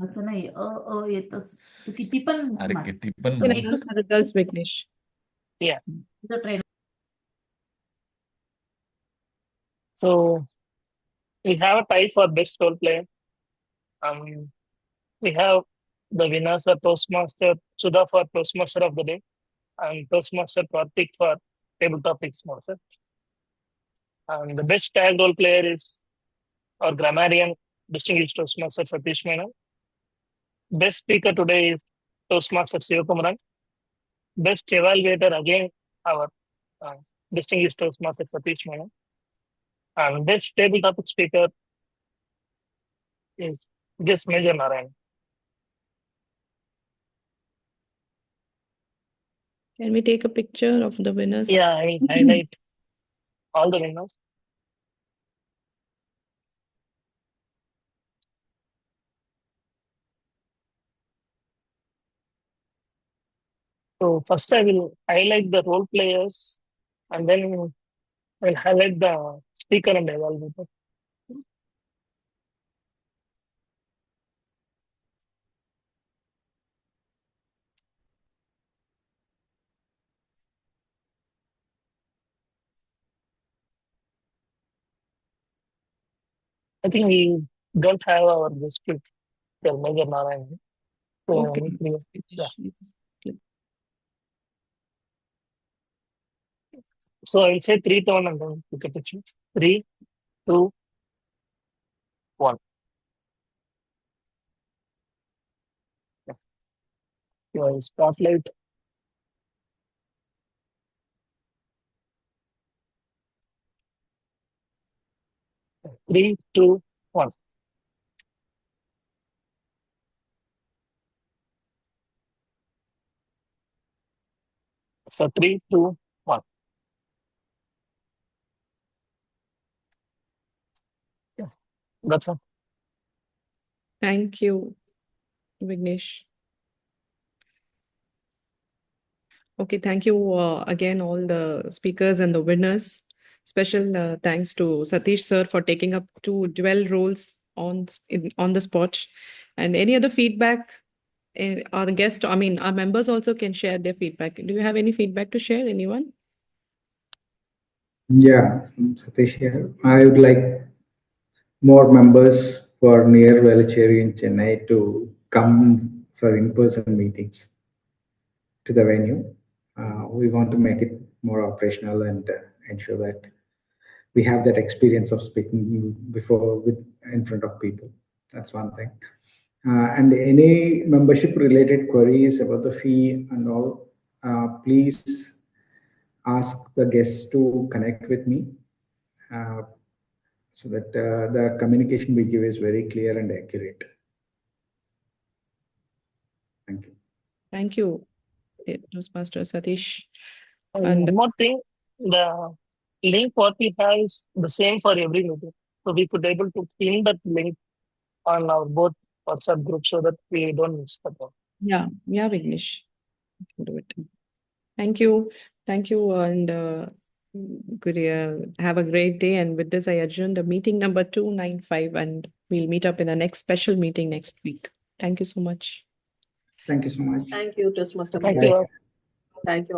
किती पण Announce the results, Vignesh. Yeah. So we have a tie for best role player. We have the winners are Toastmaster Sudha for Toastmaster of the Day and Toastmaster Karthik for Tabletop Master. And the best tag role player is our grammarian, distinguished Toastmaster Satish Menon. Best speaker today is Toastmaster Sivakumaran. Best evaluator again our distinguished Toastmaster Satish Menon. And best tabletop speaker is just Major Narayan. Can we take a picture of the winners? Yeah, I highlight all the winners. So first I will highlight the role players and then I'll highlight the speaker and evaluator. I think we don't have our guest speaker, Major Narayan. So, Okay. yeah. So I'll say 3, 2, 1 and then you get it. 3, 2, 1. Your spotlight. Three, 2, 1. So 3, 2, 1. Yeah, that's it. Thank you, Vignesh. Okay, thank you again, all the speakers and the winners. Special thanks to Satish sir for taking up 2 dual roles on the spot. And any other feedback? Our guests, I mean, our members also can share their feedback. Do you have any feedback to share, anyone? Yeah, Satish here. I would like more members for near Velachery in Chennai to come for in-person meetings to the venue. We want to make it more operational and ensure that we have that experience of speaking before in front of people. That's one thing. And any membership related queries about the fee and all, please ask the guests to connect with me so that the communication we give is very clear and accurate. Thank you. Thank you, Toastmaster Satish. And one more thing, the link what we have is the same for every meeting. So we could able to pin that link on our both WhatsApp group so that we don't miss the point. Yeah, Vignesh. Do it. Thank you. Thank you. And good, have a great day. And with this, I adjourn the meeting number 295, and we'll meet up in the next special meeting next week. Thank you so much. Thank you so much. Thank you, Toastmaster. Thank you. Thank you all.